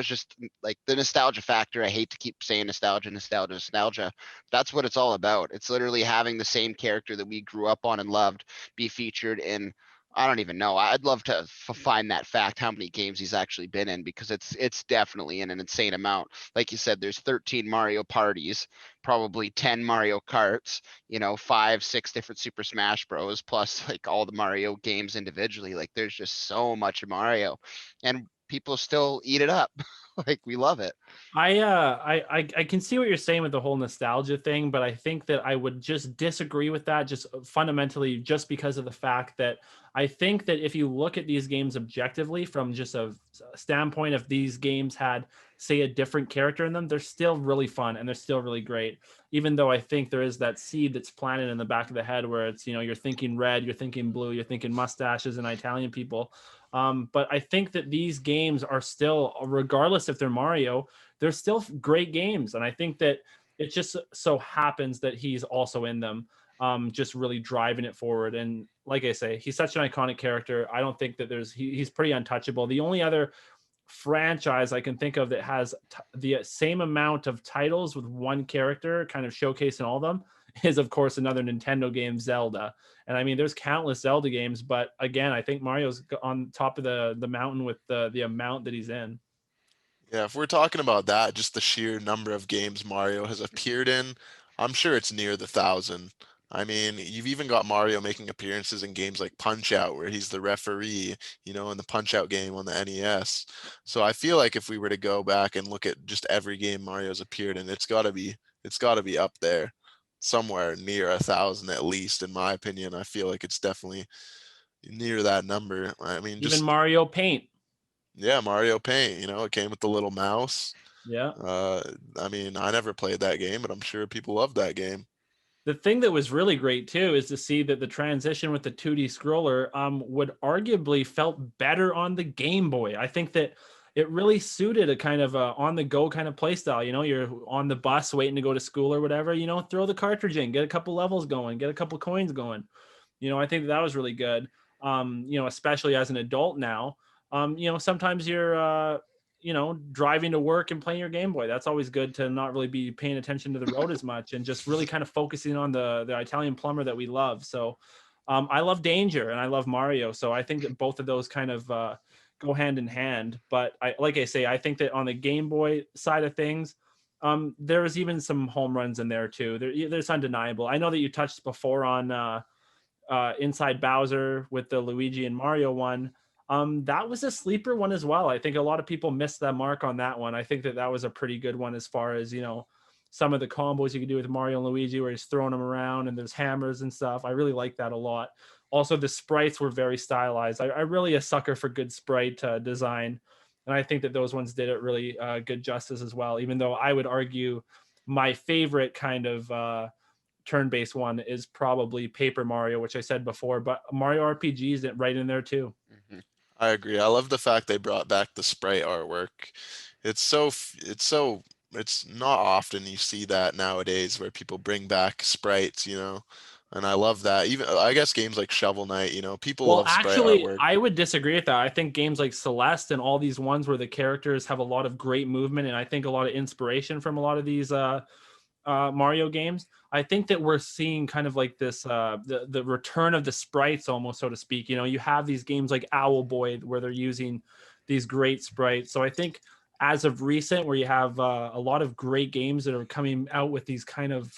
just like the nostalgia factor. I hate to keep saying nostalgia, nostalgia, nostalgia. That's what it's all about. It's literally having the same character that we grew up on and loved be featured in. I don't even know. I'd love to find that fact how many games he's actually been in, because it's definitely in an insane amount. Like you said, there's 13 Mario parties, probably 10 Mario Karts, 5, 6 different Super Smash Bros. Plus like all the Mario games individually. Like there's just so much of Mario, and people still eat it up. Like we love it. I can see what you're saying with the whole nostalgia thing, but I think that I would just disagree with that just fundamentally just because of the fact that I think that if you look at these games objectively from just a standpoint of these games had say a different character in them, they're still really fun and they're still really great. Even though I think there is that seed that's planted in the back of the head where it's, you're thinking red, you're thinking blue, you're thinking mustaches and Italian people. But I think that these games are still, regardless if they're Mario, they're still great games. And I think that it just so happens that he's also in them, just really driving it forward. And like I say, he's such an iconic character. I don't think that he's pretty untouchable. The only other franchise I can think of that has the same amount of titles with one character kind of showcasing all of them is of course another Nintendo game, Zelda. And I mean there's countless Zelda games, but again I think Mario's on top of the mountain with the amount that he's in. Yeah, if we're talking about that, just the sheer number of games Mario has appeared in, I'm sure it's near the 1,000. I mean, you've even got Mario making appearances in games like Punch Out, where he's the referee, in the Punch Out game on the NES. So I feel like if we were to go back and look at just every game Mario's appeared in, it's got to be up there, somewhere near 1,000 at least, in my opinion. I feel like it's definitely near that number. I mean, Even just Mario Paint. yeah, Mario Paint, it came with the little mouse. Yeah. Uh, I mean, I never played that game, but I'm sure people love that game. The thing that was really great too is to see that the transition with the 2D scroller would arguably felt better on the Game Boy. I think that it really suited a kind of on the go kind of play style. You're on the bus waiting to go to school or whatever, throw the cartridge in, get a couple levels going, get a couple coins going. I think that was really good. Especially as an adult now. Sometimes you're driving to work and playing your Game Boy. That's always good to not really be paying attention to the road as much and just really kind of focusing on the Italian plumber that we love. So I love Danger and I love Mario. So I think that both of those kind of go hand in hand. But like I say, I think that on the Game Boy side of things, there was even some home runs in there too. There's undeniable. I know that you touched before on Inside Bowser with the Luigi and Mario one. That was a sleeper one as well. I think a lot of people missed that mark on that one. I think that was a pretty good one as far as, some of the combos you can do with Mario and Luigi where he's throwing them around and there's hammers and stuff. I really like that a lot. Also, the sprites were very stylized. I really a sucker for good sprite design. And I think that those ones did it really good justice as well, even though I would argue my favorite kind of turn-based one is probably Paper Mario, which I said before, but Mario RPG is right in there too. Mhm. I agree. I love the fact they brought back the sprite artwork. It's not often you see that nowadays where people bring back sprites. And I love that. Even I guess games like Shovel Knight, people Well, love sprite actually, artwork. I would disagree with that. I think games like Celeste and all these ones where the characters have a lot of great movement and I think a lot of inspiration from a lot of these Mario games. I think that we're seeing kind of like this the return of the sprites almost, so to speak. You have these games like Owl Boy where they're using these great sprites. So I think as of recent, where you have a lot of great games that are coming out with these kind of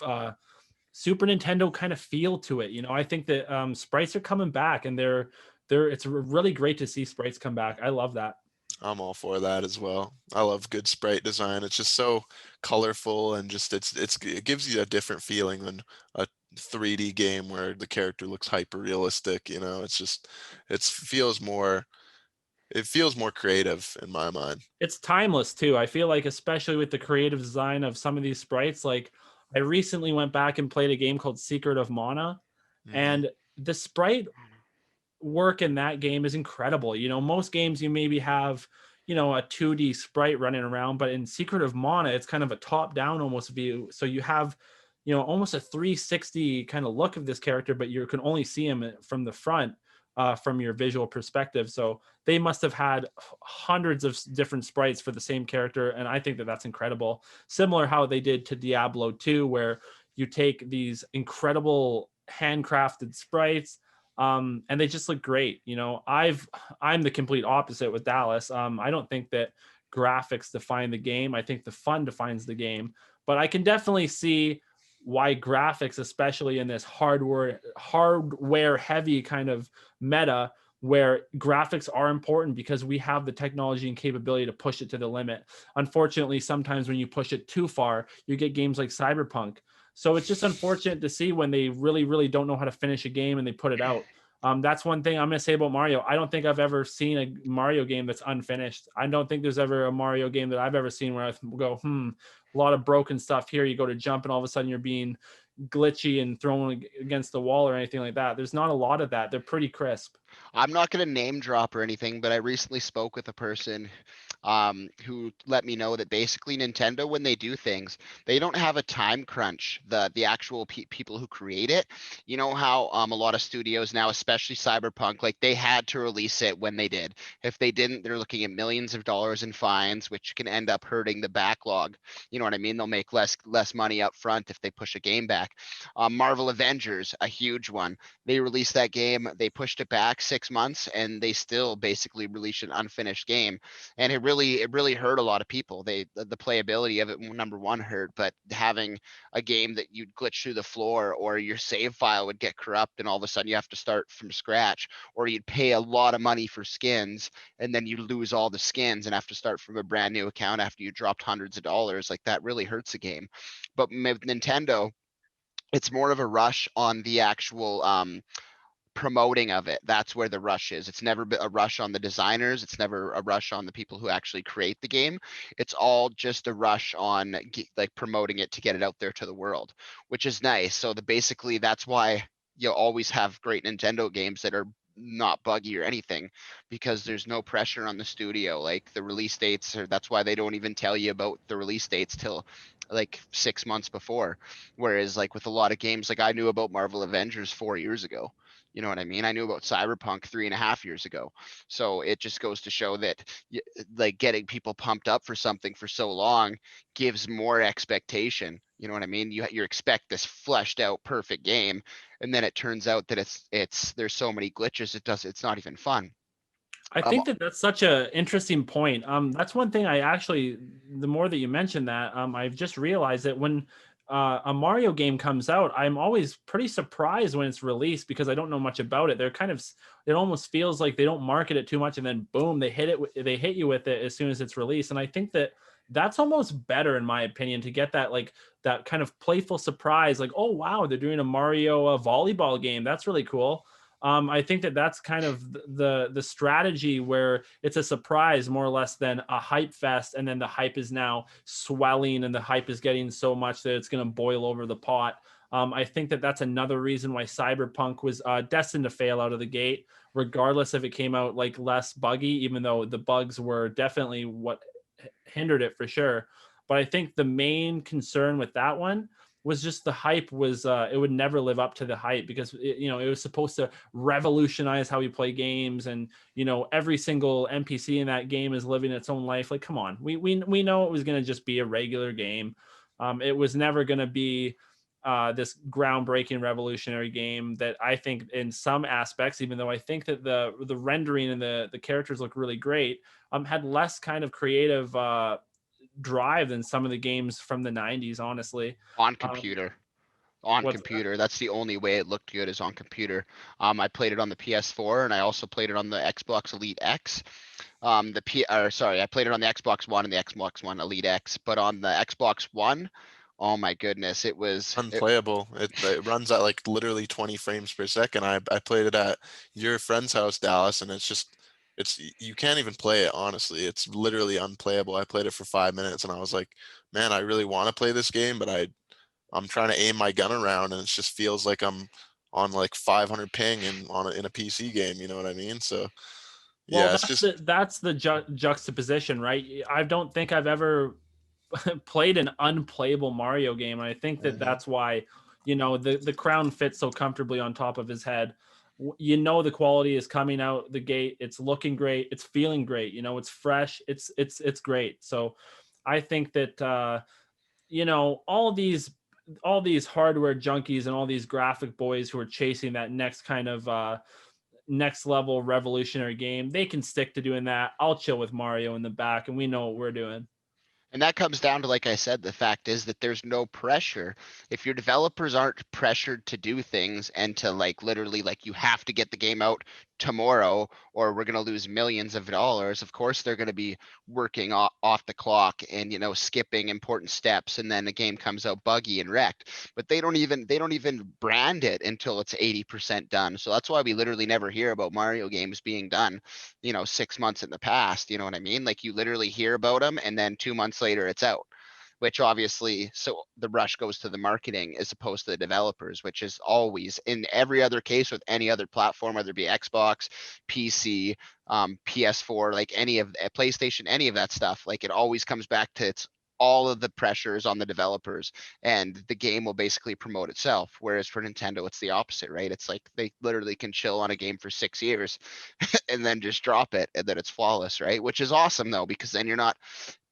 Super Nintendo kind of feel to it. I think that sprites are coming back, and they're it's really great to see sprites come back. I love that. I'm all for that as well. I love good sprite design. It's just so colorful and just it gives you a different feeling than a 3D game where the character looks hyper realistic. It feels more creative in my mind. It's timeless too. I feel like, especially with the creative design of some of these sprites, like I recently went back and played a game called Secret of Mana, Hmm. and the sprite work in that game is incredible. Most games you maybe have, a 2D sprite running around, but in Secret of Mana, it's kind of a top down almost view. So you have, almost a 360 kind of look of this character, but you can only see him from the front, from your visual perspective. So they must have had hundreds of different sprites for the same character. And I think that that's incredible. Similar how they did to Diablo 2, where you take these incredible handcrafted sprites, and they just look great. I'm the complete opposite with Dallas. I don't think that graphics define the game. I think the fun defines the game. But I can definitely see why graphics, especially in this hardware heavy kind of meta, where graphics are important because we have the technology and capability to push it to the limit. Unfortunately, sometimes when you push it too far, you get games like Cyberpunk. So it's just unfortunate to see when they really, really don't know how to finish a game and they put it out. That's one thing I'm going to say about Mario. I don't think I've ever seen a Mario game that's unfinished. I don't think there's ever a Mario game that I've ever seen where I go, a lot of broken stuff here. You go to jump and all of a sudden you're being glitchy and thrown against the wall or anything like that. There's not a lot of that. They're pretty crisp. I'm not going to name drop or anything, but I recently spoke with a person who let me know that basically Nintendo, when they do things, they don't have a time crunch. The actual people who create it, you know how a lot of studios now, especially Cyberpunk, like they had to release it when they did. If they didn't, they're looking at millions of dollars in fines, which can end up hurting the backlog. You know what I mean? They'll make less money up front if they push a game back. Marvel Avengers, a huge one. They released that game, they pushed it back 6 months and they still basically release an unfinished game. And it really hurt a lot of people. The playability of it, number one, hurt, but having a game that you'd glitch through the floor or your save file would get corrupt and all of a sudden you have to start from scratch, or you'd pay a lot of money for skins and then you lose all the skins and have to start from a brand new account after you dropped hundreds of dollars. Like that really hurts a game. But with Nintendo, it's more of a rush on the actual promoting of it. That's where the rush is. It's never a rush on the designers. It's never a rush on the people who actually create the game. It's all just a rush on like promoting it to get it out there to the world, which is nice. So basically that's why you'll always have great Nintendo games that are not buggy or anything, because there's no pressure on the studio. Like the release dates, or that's why they don't even tell you about the release dates till like 6 months before. Whereas like with a lot of games, like I knew about Marvel Avengers 4 years ago. You know what I mean? I knew about Cyberpunk 3.5 years ago. So it just goes to show that like getting people pumped up for something for so long gives more expectation. You know what I mean? You expect this fleshed out perfect game, and then it turns out that it's there's so many glitches it's not even fun. I Um, think that that's such a interesting point. That's one thing I actually, the more that you mention that, I've just realized that when a Mario game comes out, I'm always pretty surprised when it's released because I don't know much about it. They're kind of, it almost feels like they don't market it too much, and then boom, they hit it, they hit you with it as soon as it's released. And I think that that's almost better, in my opinion, to get that like that kind of playful surprise, like, oh wow, they're doing a Mario volleyball game. That's really cool. I think that that's kind of the strategy where it's a surprise more or less than a hype fest, and then the hype is now swelling and the hype is getting so much that it's going to boil over the pot. I think that that's another reason why Cyberpunk was destined to fail out of the gate, regardless if it came out like less buggy, even though the bugs were definitely what hindered it for sure. But I think the main concern with that one was just the hype was it would never live up to the hype because it was supposed to revolutionize how we play games, and every single NPC in that game is living its own life. Like, come on, we know it was going to just be a regular game. It was never going to be this groundbreaking revolutionary game that I think in some aspects, even though I think that the rendering and the characters look really great, had less kind of creative drive than some of the games from the 90s, honestly. on Um, computer. On what's that? computer. That's the only way it looked good, is on computer. I played it on the PS4 and I also played it on the Xbox Elite X. I played it on the Xbox One and the Xbox One Elite X, but on the Xbox One, oh my goodness, Unplayable. It runs at like literally 20 frames per second. I played it at your friend's house, Dallas, and you can't even play it, honestly. It's literally unplayable. I played it for 5 minutes and I was like, man, I really want to play this game, but I'm trying to aim my gun around and it just feels like I'm on like 500 ping in a PC game, you know what I mean? So Well, yeah, it's just that's the juxtaposition, right? I don't think I've ever played an unplayable Mario game, and I think that Mhm. that's why the crown fits so comfortably on top of his head. The quality is coming out the gate. It's looking great. It's feeling great. It's fresh. It's great. So I think that all these hardware junkies and all these graphic boys who are chasing that next kind of next level revolutionary game, they can stick to doing that. I'll chill with Mario in the back, and we know what we're doing. And that comes down to, like I said, the fact is that there's no pressure. If your developers aren't pressured to do things and to like literally like you have to get the game out tomorrow or we're going to lose millions of dollars, of course they're going to be working off the clock and skipping important steps, and then the game comes out buggy and wrecked. But they don't even brand it until it's 80% done. So that's why we literally never hear about Mario games being done 6 months in the past. You know what I mean? Like you literally hear about them and then 2 months later it's out, which obviously, so the rush goes to the marketing as opposed to the developers, which is always in every other case with any other platform, whether it be Xbox, PC, PS4, like any of PlayStation, any of that stuff. Like it always comes back to it's all of the pressures on the developers, and the game will basically promote itself. Whereas for Nintendo, it's the opposite, right? It's like they literally can chill on a game for 6 years and then just drop it and then it's flawless, right? Which is awesome though, because then you're not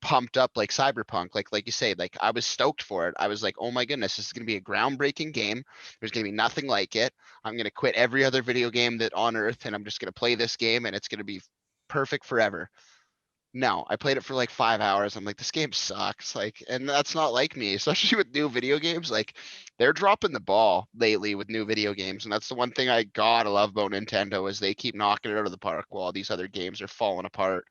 pumped up like Cyberpunk. Like you say, like I was stoked for it. I was like, oh my goodness, this is gonna be a groundbreaking game. There's gonna be nothing like it. I'm gonna quit every other video game that on earth, and I'm just gonna play this game, and it's gonna be perfect forever. No, I played it for like 5 hours. I'm like, this game sucks. Like, and that's not like me, especially with new video games. Like, they're dropping the ball lately with new video games, and that's the one thing I gotta love about Nintendo is they keep knocking it out of the park while these other games are falling apart.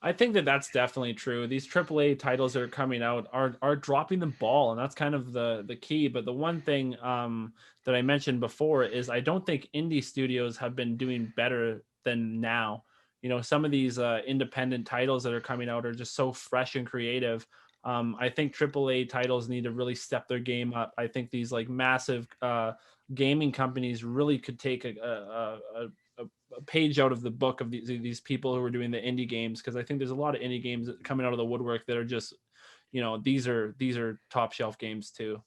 I think that that's definitely true. These AAA titles that are coming out are dropping the ball, and that's kind of the key. But the one thing that I mentioned before is I don't think indie studios have been doing better than now. You know, some of these independent titles that are coming out are just so fresh and creative. I think AAA titles need to really step their game up. I think these like massive gaming companies really could take a page out of the book of these people who are doing the indie games, because I think there's a lot of indie games coming out of the woodwork that are just, you know, these are top shelf games too.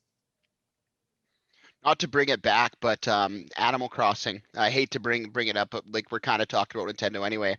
Not to bring it back, but Animal Crossing. I hate to bring it up, but like we're kind of talking about Nintendo anyway.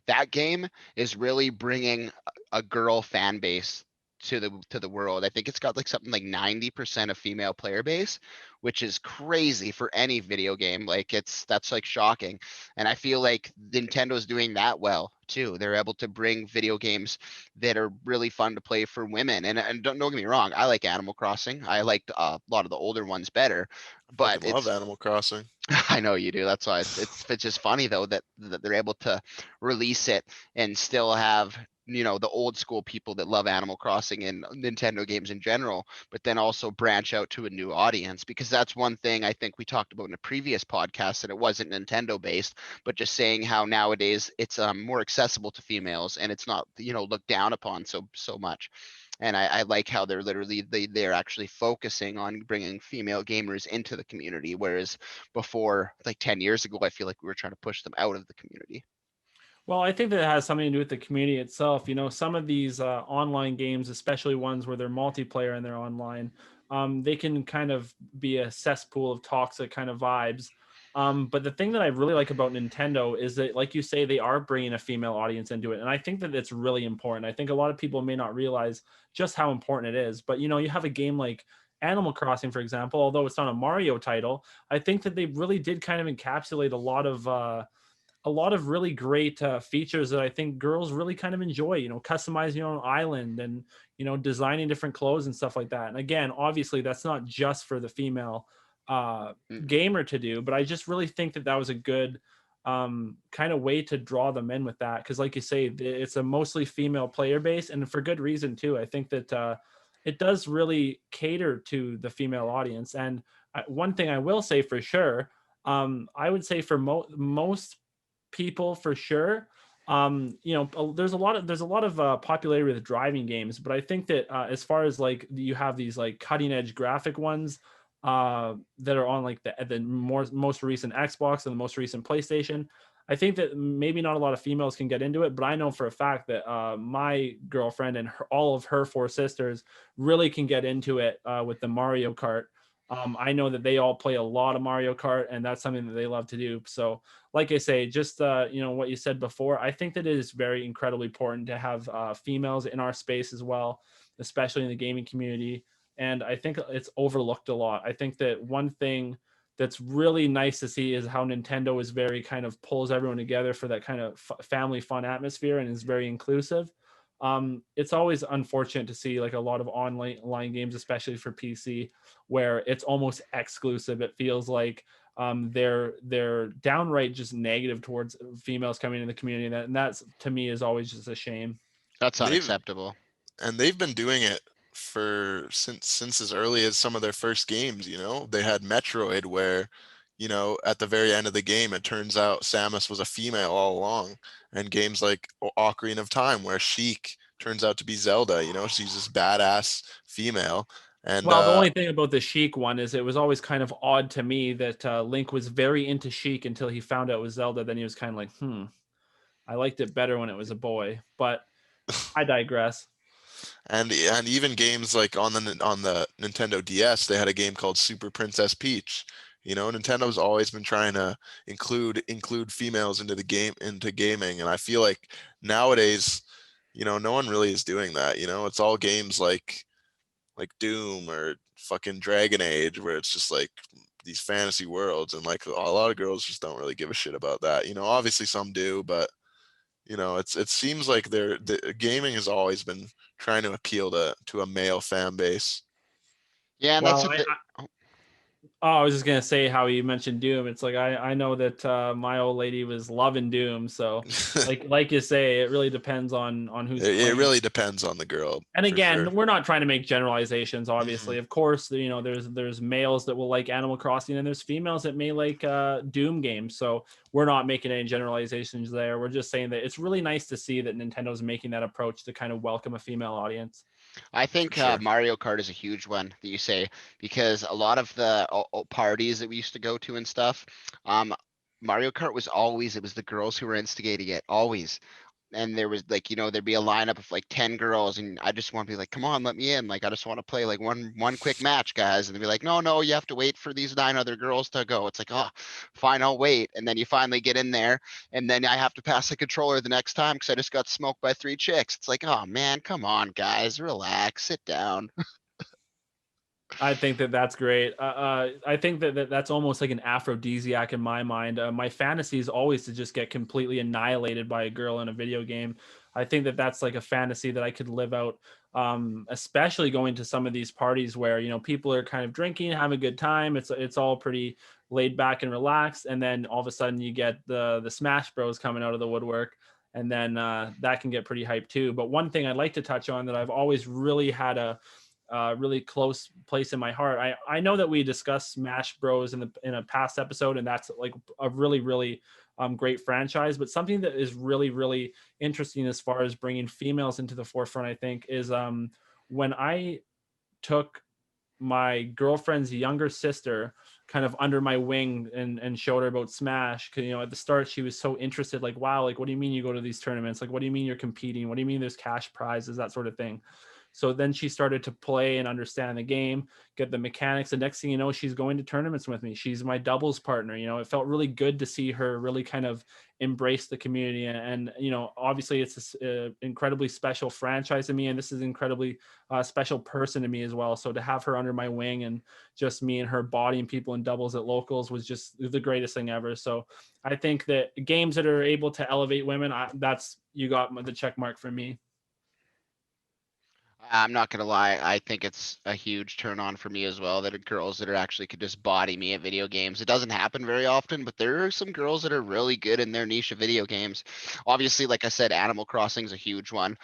That game is really bringing a girl fan base to the world. I think it's got like something like 90% of female player base, which is crazy for any video game. Like that's like shocking. And I feel like Nintendo's doing that well too. They're able to bring video games that are really fun to play for women. And don't get me wrong, I like Animal Crossing. I liked a lot of the older ones better, I but fucking love it's Animal Crossing. I know you do. That's why it's just funny though that they're able to release it and still have, you know, the old school people that love Animal Crossing and Nintendo games in general, but then also branch out to a new audience, because that's one thing I think we talked about in a previous podcast, that it wasn't Nintendo based, but just saying how nowadays it's more accessible to females and it's not, you know, looked down upon so much. And I like how they're literally they're actually focusing on bringing female gamers into the community, whereas before, like 10 years ago, I feel like we were trying to push them out of the community. Well, I think that it has something to do with the community itself. You know, some of these online games, especially ones where they're multiplayer and they're online, they can kind of be a cesspool of toxic kind of vibes. But the thing that I really like about Nintendo is that, like you say, they are bringing a female audience into it, and I think that it's really important. I think a lot of people may not realize just how important it is. But you know, you have a game like Animal Crossing, for example, although it's not a Mario title, I think that they really did kind of encapsulate a lot of really great features that I think girls really kind of enjoy, you know, customizing your own island and, you know, designing different clothes and stuff like that. And again, obviously that's not just for the female uh, Mm. gamer to do, but I just really think that that was a good kind of way to draw them in with that. Cause like you say, it's a mostly female player base, and for good reason too. I think that it does really cater to the female audience. And one thing I will say for sure, I would say for most people for sure. You know, there's a lot of popularity with driving games, but I think that as far as like you have these like cutting edge graphic ones that are on like the most recent Xbox and the most recent PlayStation. I think that maybe not a lot of females can get into it, but I know for a fact that my girlfriend and all of her four sisters really can get into it with the Mario Kart. I know that they all play a lot of Mario Kart, and that's something that they love to do. So, like I say, just you know what you said before, I think that it is very incredibly important to have females in our space as well, especially in the gaming community. And I think it's overlooked a lot. I think that one thing that's really nice to see is how Nintendo is very kind of pulls everyone together for that kind of family fun atmosphere and is very inclusive. It's always unfortunate to see like a lot of online games, especially for PC, where it's almost exclusive. It feels like they're downright just negative towards females coming in the community, and that's to me is always just a shame. That's They've unacceptable. they've been doing it for since as early as some of their first games. You know, they had Metroid where, you know, at the very end of the game, it turns out Samus was a female all along, and games like Ocarina of Time where Sheik turns out to be Zelda. You know, she's this badass female, and Well, the only thing about the Sheik one is it was always kind of odd to me that Link was very into Sheik until he found out it was Zelda. Then he was kind of like, I liked it better when it was a boy. But I digress. and even games like on the Nintendo DS, they had a game called Super Princess Peach. You know, Nintendo's always been trying to include females into the game into gaming, and I feel like nowadays, no one really is doing that. It's all games like Doom or fucking Dragon Age, where it's just like these fantasy worlds, and like a lot of girls just don't really give a shit about that. Obviously some do, but it seems like the gaming has always been trying to appeal to a male fan base. Yeah, and that's Well, a bit. I was just gonna say how you mentioned Doom. It's like I know that my old lady was loving Doom. So like you say, it really depends on who's It playing. really depends on the girl, And for sure. again, we're not trying to make generalizations. Mhm. Obviously, of course, there's males that will like Animal Crossing, and there's females that may like Doom games. So we're not making any generalizations there. We're just saying that it's really nice to see that Nintendo's making that approach to kind of welcome a female audience. I For think sure. Mario Kart is a huge one that you say, because a lot of the parties that we used to go to and stuff, um, Mario Kart was always, it was the girls who were instigating it, always. And there was like, there'd be a lineup of like 10 girls, and I just want to be like, come on, let me in. Like, I just want to play like one quick match, guys. And they'd be like, no, no, you have to wait for these 9 other girls to go. It's like, oh, fine, I'll wait. And then you finally get in there, and then I have to pass the controller the next time because I just got smoked by 3 chicks. It's like, oh man, come on, guys, relax, sit down. I think that that's great. I think that that's almost like an aphrodisiac in my mind. My fantasy is always to just get completely annihilated by a girl in a video game. I think that that's like a fantasy that I could live out, especially going to some of these parties where people are kind of drinking, having a good time. It's all pretty laid back and relaxed, and then all of a sudden you get the Smash Bros coming out of the woodwork, and then that can get pretty hyped too. But one thing I'd like to touch on that I've always really had a really close place in my heart. I know that we discussed Smash Bros in a past episode, and that's like a really great franchise. But something that is really interesting as far as bringing females into the forefront, I think, is when I took my girlfriend's younger sister kind of under my wing and showed her about Smash. Cause at the start she was so interested, like, wow, like, what do you mean you go to these tournaments? Like, what do you mean you're competing? What do you mean there's cash prizes, that sort of thing? So then she started to play and understand the game, get the mechanics. The next thing you know, she's going to tournaments with me. She's my doubles partner. It felt really good to see her really kind of embrace the community. And obviously it's an incredibly special franchise to me. And this is incredibly special person to me as well. So to have her under my wing and just me and her bodying people in doubles at locals was just the greatest thing ever. So I think that games that are able to elevate women, that's, you got the check mark for me. I'm not gonna lie, I think it's a huge turn on for me as well, that are girls that are actually could just body me at video games. It doesn't happen very often, but there are some girls that are really good in their niche of video games. Obviously, like I said, Animal Crossing is a huge one.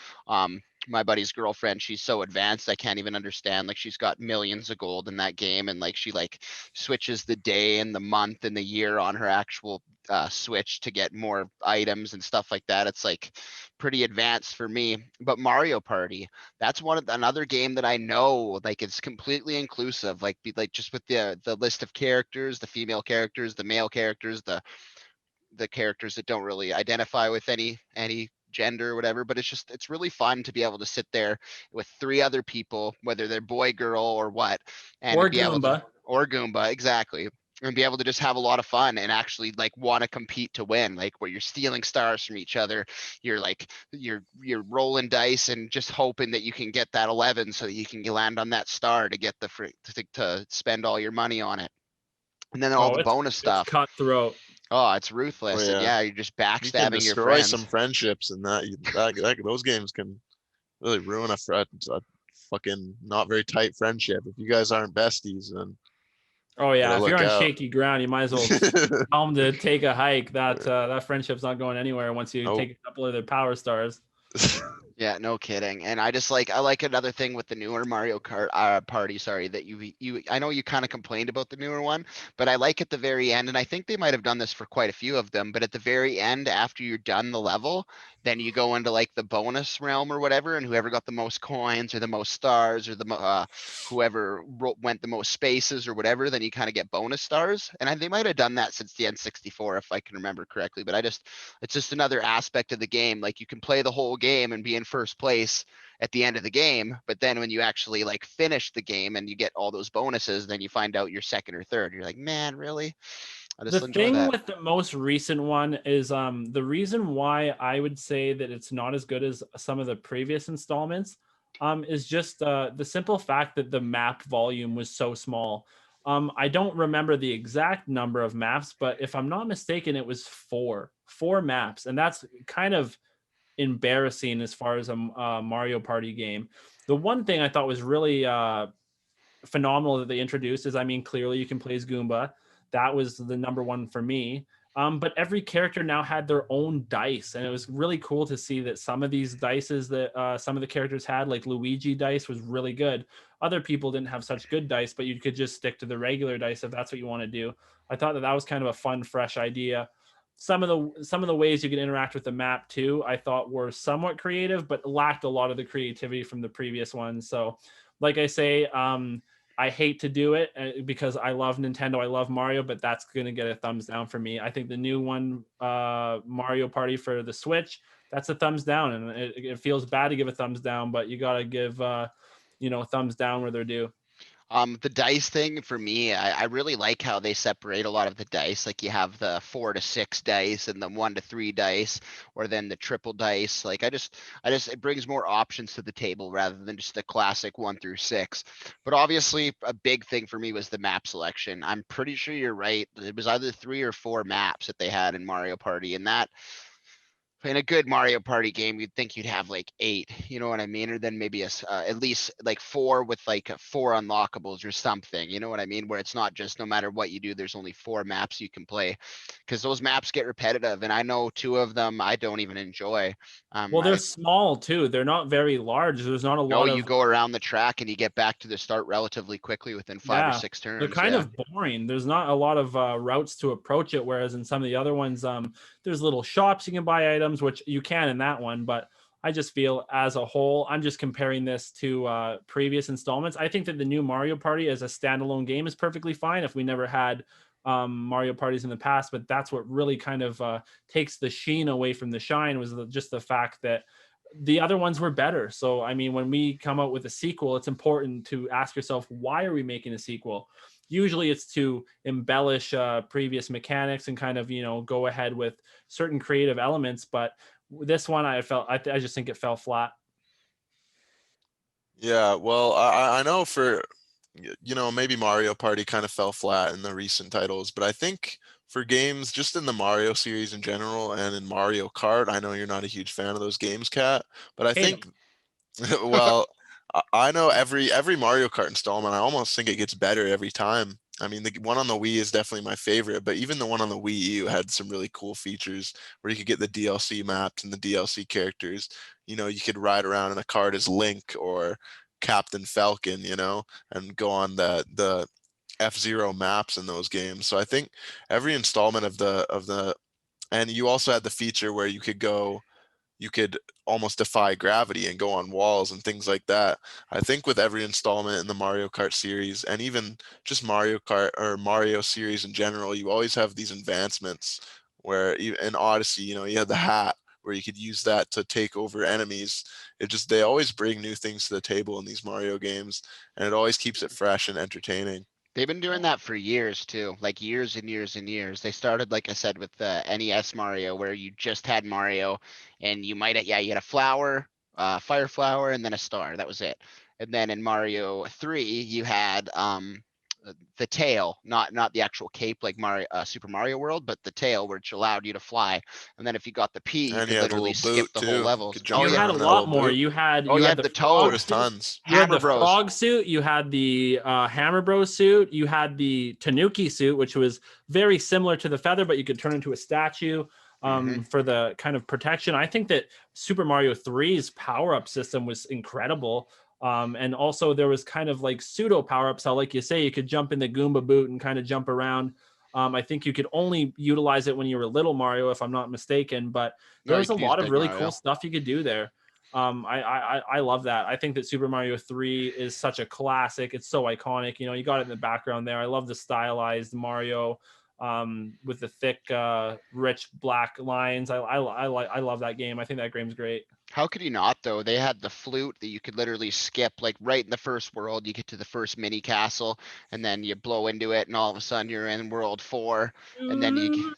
My buddy's girlfriend, she's so advanced, I can't even understand. Like, she's got millions of gold in that game, and like she like switches the day and the month and the year on her actual Switch to get more items and stuff like that. It's like pretty advanced for me. But Mario Party, that's another game that I know, like, it's completely inclusive, like just with the list of characters, the female characters, the male characters, the characters that don't really identify with any gender or whatever. But it's really fun to be able to sit there with 3 other people, whether they're boy, girl, or what, and to Or be able to, Goomba. or Goomba, exactly, and be able to just have a lot of fun and actually like want to compete to win, like where you're stealing stars from each other. You're like, you're rolling dice and just hoping that you can get that 11 so that you can land on that star to get to spend all your money on it. And then all Oh, the bonus it's stuff. cutthroat. Oh, it's Oh ruthless. And yeah, yeah, you're just you can backstabbing your destroy some friends. friendships, and those games can really ruin a fucking not very tight friendship. If you guys aren't besties, then Oh gotta yeah, if you're look on out. shaky ground, you might as well tell them to take a hike. That friendship's not going anywhere once you Nope. take a couple of their power stars. Yeah, no kidding. And I like another thing with the newer Mario Kart party, sorry, that I know you kind of complained about the newer one, but I like at the very end, and I think they might have done this for quite a few of them, but at the very end, after you're done the level, then you go into like the bonus realm or whatever, and whoever got the most coins or the most stars or whoever went the most spaces or whatever, then you kind of get bonus stars. And they might have done that since the N64, if I can remember correctly, but it's just another aspect of the game. Like, you can play the whole game and be in first place at the end of the game, but then when you actually like finish the game and you get all those bonuses, then you find out you're second or third. You're like, man, really? I The just enjoy thing that. with the most recent one is the reason why I would say that it's not as good as some of the previous installments is just the simple fact that the map volume was so small. I don't remember the exact number of maps, but if I'm not mistaken, it was four maps, and that's kind of embarrassing as far as a Mario Party game. The one thing I thought was really phenomenal that they introduced is, I mean, clearly you can play as Goomba. That was the number one for me. But every character now had their own dice, and it was really cool to see that some of these dices that some of the characters had, like Luigi dice, was really good. Other people didn't have such good dice, but you could just stick to the regular dice if that's what you want to do. I thought that that was kind of a fun, fresh idea. Some of the ways you could interact with the map too, I thought were somewhat creative, but lacked a lot of the creativity from the previous ones. So, like I say, I hate to do it because I love Nintendo, I love Mario, but that's going to get a thumbs down for me. I think the new one, Mario Party for the Switch, that's a thumbs down, and it feels bad to give a thumbs down, but you got to give, thumbs down where they're due. The dice thing for me, I really like how they separate a lot of the dice. Like you have the 4 to 6 dice and the 1 to 3 dice, or then the triple dice. Like it brings more options to the table rather than just the classic 1 through 6. But obviously, a big thing for me was the map selection. I'm pretty sure you're right. It was either 3 or 4 maps that they had in Mario Party, and that in a good Mario Party game, you'd think you'd have like 8, you know what I mean? Or then maybe at least like 4 with like 4 unlockables or something, you know what I mean? Where it's not just no matter what you do, there's only 4 maps you can play, because those maps get repetitive, and I know 2 of them I don't even enjoy. Well, they're I small too. They're not very large. There's not a know lot you of. go around the track and you get back to the start relatively quickly within five or Yeah, six they're turns. kind Yeah. of boring. There's not a lot of routes to approach it, whereas in some of the other ones, there's little shops you can buy items, which you can in that one. But I just feel as a whole, I'm just comparing this to previous installments. I think that the new Mario Party as a standalone game is perfectly fine if we never had Mario parties in the past. But that's what really kind of takes the sheen away from the shine was just the fact that the other ones were better. So, I mean, when we come out with a sequel, it's important to ask yourself, why are we making a sequel? Usually it's to embellish previous mechanics and kind of, go ahead with certain creative elements. But this one, I just think it fell flat. Yeah, well, I know for maybe Mario Party kind of fell flat in the recent titles, but I think for games just in the Mario series in general and in Mario Kart, I know you're not a huge fan of those games, Cat, but I Hate think them. well, I know every Mario Kart installment, I almost think it gets better every time. I mean, the one on the Wii is definitely my favorite, but even the one on the Wii U had some really cool features where you could get the DLC maps and the DLC characters. You could ride around in a cart as Link or Captain Falcon, and go on the F-Zero maps in those games. So I think every installment of the and you also had the feature where you could almost defy gravity and go on walls and things like that. I think with every installment in the Mario Kart series and even just Mario Kart or Mario series in general, you always have these advancements where in Odyssey, you had the hat where you could use that to take over enemies. They always bring new things to the table in these Mario games, and it always keeps it fresh and entertaining. They've been doing that for years too, like years and years and years. They started, like I said, with the NES Mario, where you just had Mario, and you had a flower, fire flower, and then a star. That was it. And then in Mario 3, you had the tail, not the actual cape like Mario Super Mario World, but the tail, which allowed you to fly. And then if you got the P, you And could you had the literally little skip boot the whole too. You levels. could Oh jump You yeah, had a around in that little lot more. boot. You had oh you you had had the the There frog Toad, was suit. tons. You had Hammer the Bros. frog suit. You had the Hammer Bros suit. You had the Tanuki suit, which was very similar to the feather, but you could turn into a statue Hmm. for the kind of protection. I think that Super Mario 3's power up system was incredible. And also there was kind of like pseudo power ups. How, like you say, you could jump in the Goomba boot and kind of jump around. I think you could only utilize it when you were little Mario, if I'm not mistaken. But there No, you was a could use lot of Big really cool Mario. stuff you could do there. I love that. I think that Super Mario 3 is such a classic. It's so iconic. You got it in the background there. I love the stylized Mario. with the thick, rich black lines. I love that game. I think that game's great. How could you not though? They had the flute that you could literally skip like right in the first world. You get to the first mini castle and then you blow into it and all of a sudden you're in world 4 and then you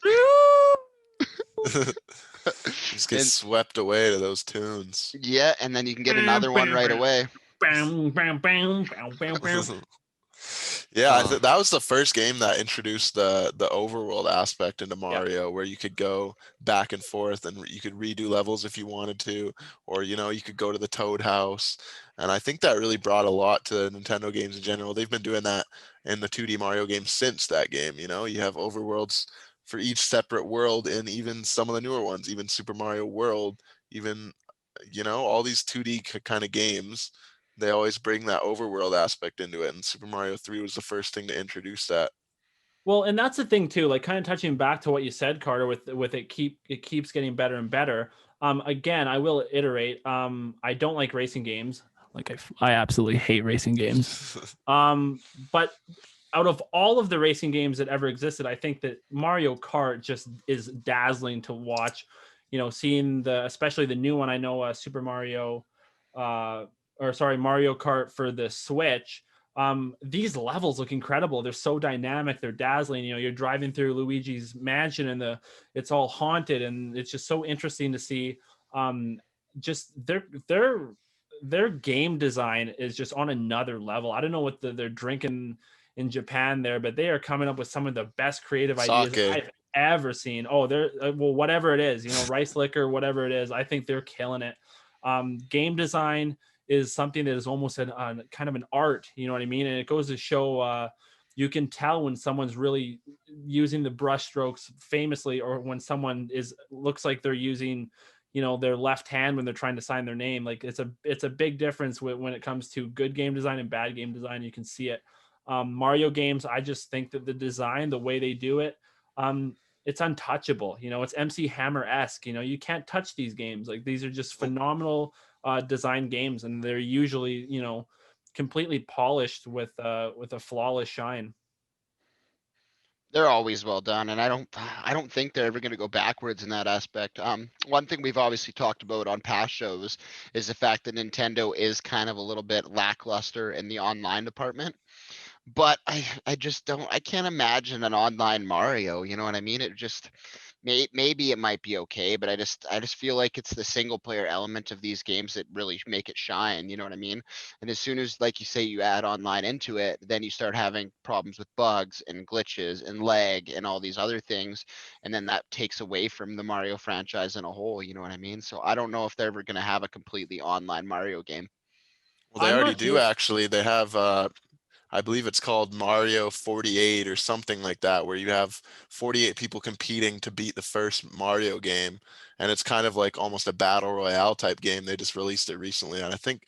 Just get and swept away to those tunes. yeah, and then you can get another one right away. Yeah, Oh, that was the first game that introduced the overworld aspect into Yeah. Mario, where you could go back and forth and you could redo levels if you wanted to, or you could go to the Toad House. And I think that really brought a lot to Nintendo games in general. They've been doing that in the 2D Mario games since that game. You have overworlds for each separate world, and even some of the newer ones, even Super Mario World, even all these 2D kind of games, they always bring that overworld aspect into it, and Super Mario 3 was the first thing to introduce that. Well, and that's the thing too, like kind of touching back to what you said, Carter, with it keeps getting better and better. Again, I will iterate. I don't like racing games. Like I absolutely hate racing games. But out of all of the racing games that ever existed, I think that Mario Kart just is dazzling to watch. Seeing especially the new one. I know Super Mario, Mario Kart for the Switch. These levels look incredible. They're so dynamic. They're dazzling. You're driving through Luigi's mansion and it's all haunted, and it's just so interesting to see. Just their game design is just on another level. I don't know what they're drinking in Japan there, but they are coming up with some of the best creative ideas Sake. I've ever seen. Oh, they're whatever it is, rice liquor, whatever it is. I think they're killing it. Game design is something that is almost kind of an art, you know what I mean? And it goes to show you can tell when someone's really using the brush strokes famously, or when someone looks like they're using their left hand when they're trying to sign their name. Like it's a big difference when it comes to good game design and bad game design. You can see it. Mario games, I just think that the design, the way they do it, it's untouchable. It's MC Hammer-esque. You can't touch these games. Like these are just phenomenal design games, and they're usually completely polished with a flawless shine. they're always well done, and I don't think they're ever going to go backwards in that aspect. One thing we've obviously talked about on past shows is the fact that Nintendo is kind of a little bit lackluster in the online department. But I just don't, I can't imagine an online Mario, you know what I mean? It just maybe it might be okay, but I just feel like it's the single player element of these games that really make it shine, you know what I mean? And as soon as, like you say, you add online into it, then you start having problems with bugs and glitches and lag and all these other things, and then that takes away from the Mario franchise in a whole, you know what I mean? So I don't know if they're ever going to have a completely online Mario game. Well, they I'm already not do too. actually. They have I believe it's called Mario 48 or something like that, where you have 48 people competing to beat the first Mario game. And it's kind of like almost a battle royale type game. They just released it recently. And I think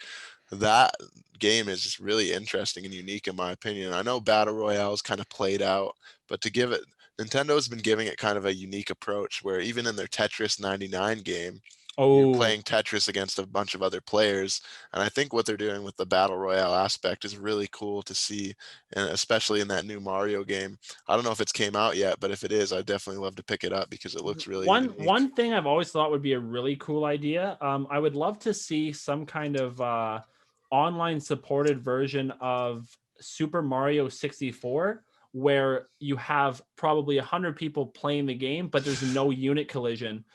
that game is just really interesting and unique in my opinion. I know battle royale is kind of played out, but Nintendo's been giving it kind of a unique approach where even in their Tetris 99 game, you're Oh, playing Tetris against a bunch of other players. And I think what they're doing with the battle royale aspect is really cool to see, and especially in that new Mario game. I don't know if it's came out yet, but if it is, I'd definitely love to pick it up because it looks really unique. one thing I've always thought would be a really cool idea. I would love to see some kind of online supported version of Super Mario 64, where you have probably 100 people playing the game, but there's no unit collision.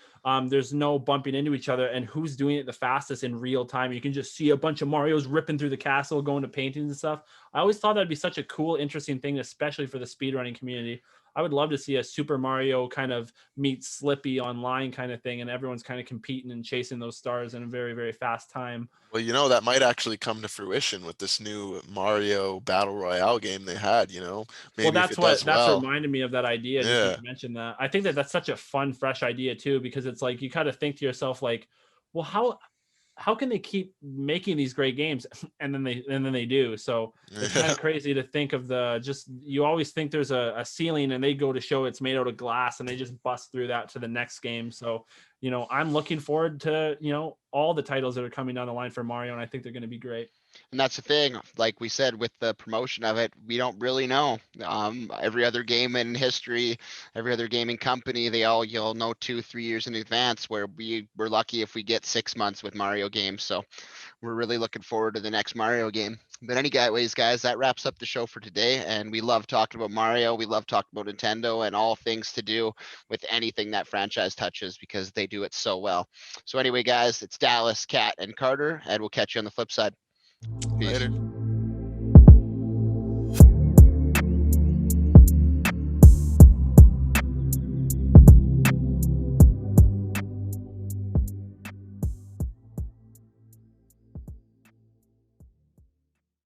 There's no bumping into each other, and who's doing it the fastest in real time. You can just see a bunch of Marios ripping through the castle, going to paintings and stuff. I always thought that'd be such a cool, interesting thing, especially for the speedrunning community. I would love to see a Super Mario kind of meet Slippy online kind of thing, and everyone's kind of competing and chasing those stars in a very, very fast time. Well, that might actually come to fruition with this new Mario Battle Royale game they had, Well, maybe if it does that's what well. reminded me of that idea. Just when Yeah. you mentioned that, I think that that's such a fun, fresh idea too, because it's like you kind of think to yourself like, well, how can they keep making these great games and then they do. So it's kind Yeah. of crazy to think of you always think there's a ceiling, and they go to show it's made out of glass, and they just bust through that to the next game. So I'm looking forward to, all the titles that are coming down the line for Mario, and I think they're going to be great. And that's the thing, like we said, with the promotion of it, we don't really know. Every other game in history, every other gaming company, you'll know 2, 3 years in advance, where we're lucky if we get 6 months with Mario games. So we're really looking forward to the next Mario game. But anyways, guys, that wraps up the show for today. And we love talking about Mario. We love talking about Nintendo and all things to do with anything that franchise touches, because they do it so well. So anyway, guys, it's Dallas, Kat, and Carter, and we'll catch you on the flip side. Peace. Later.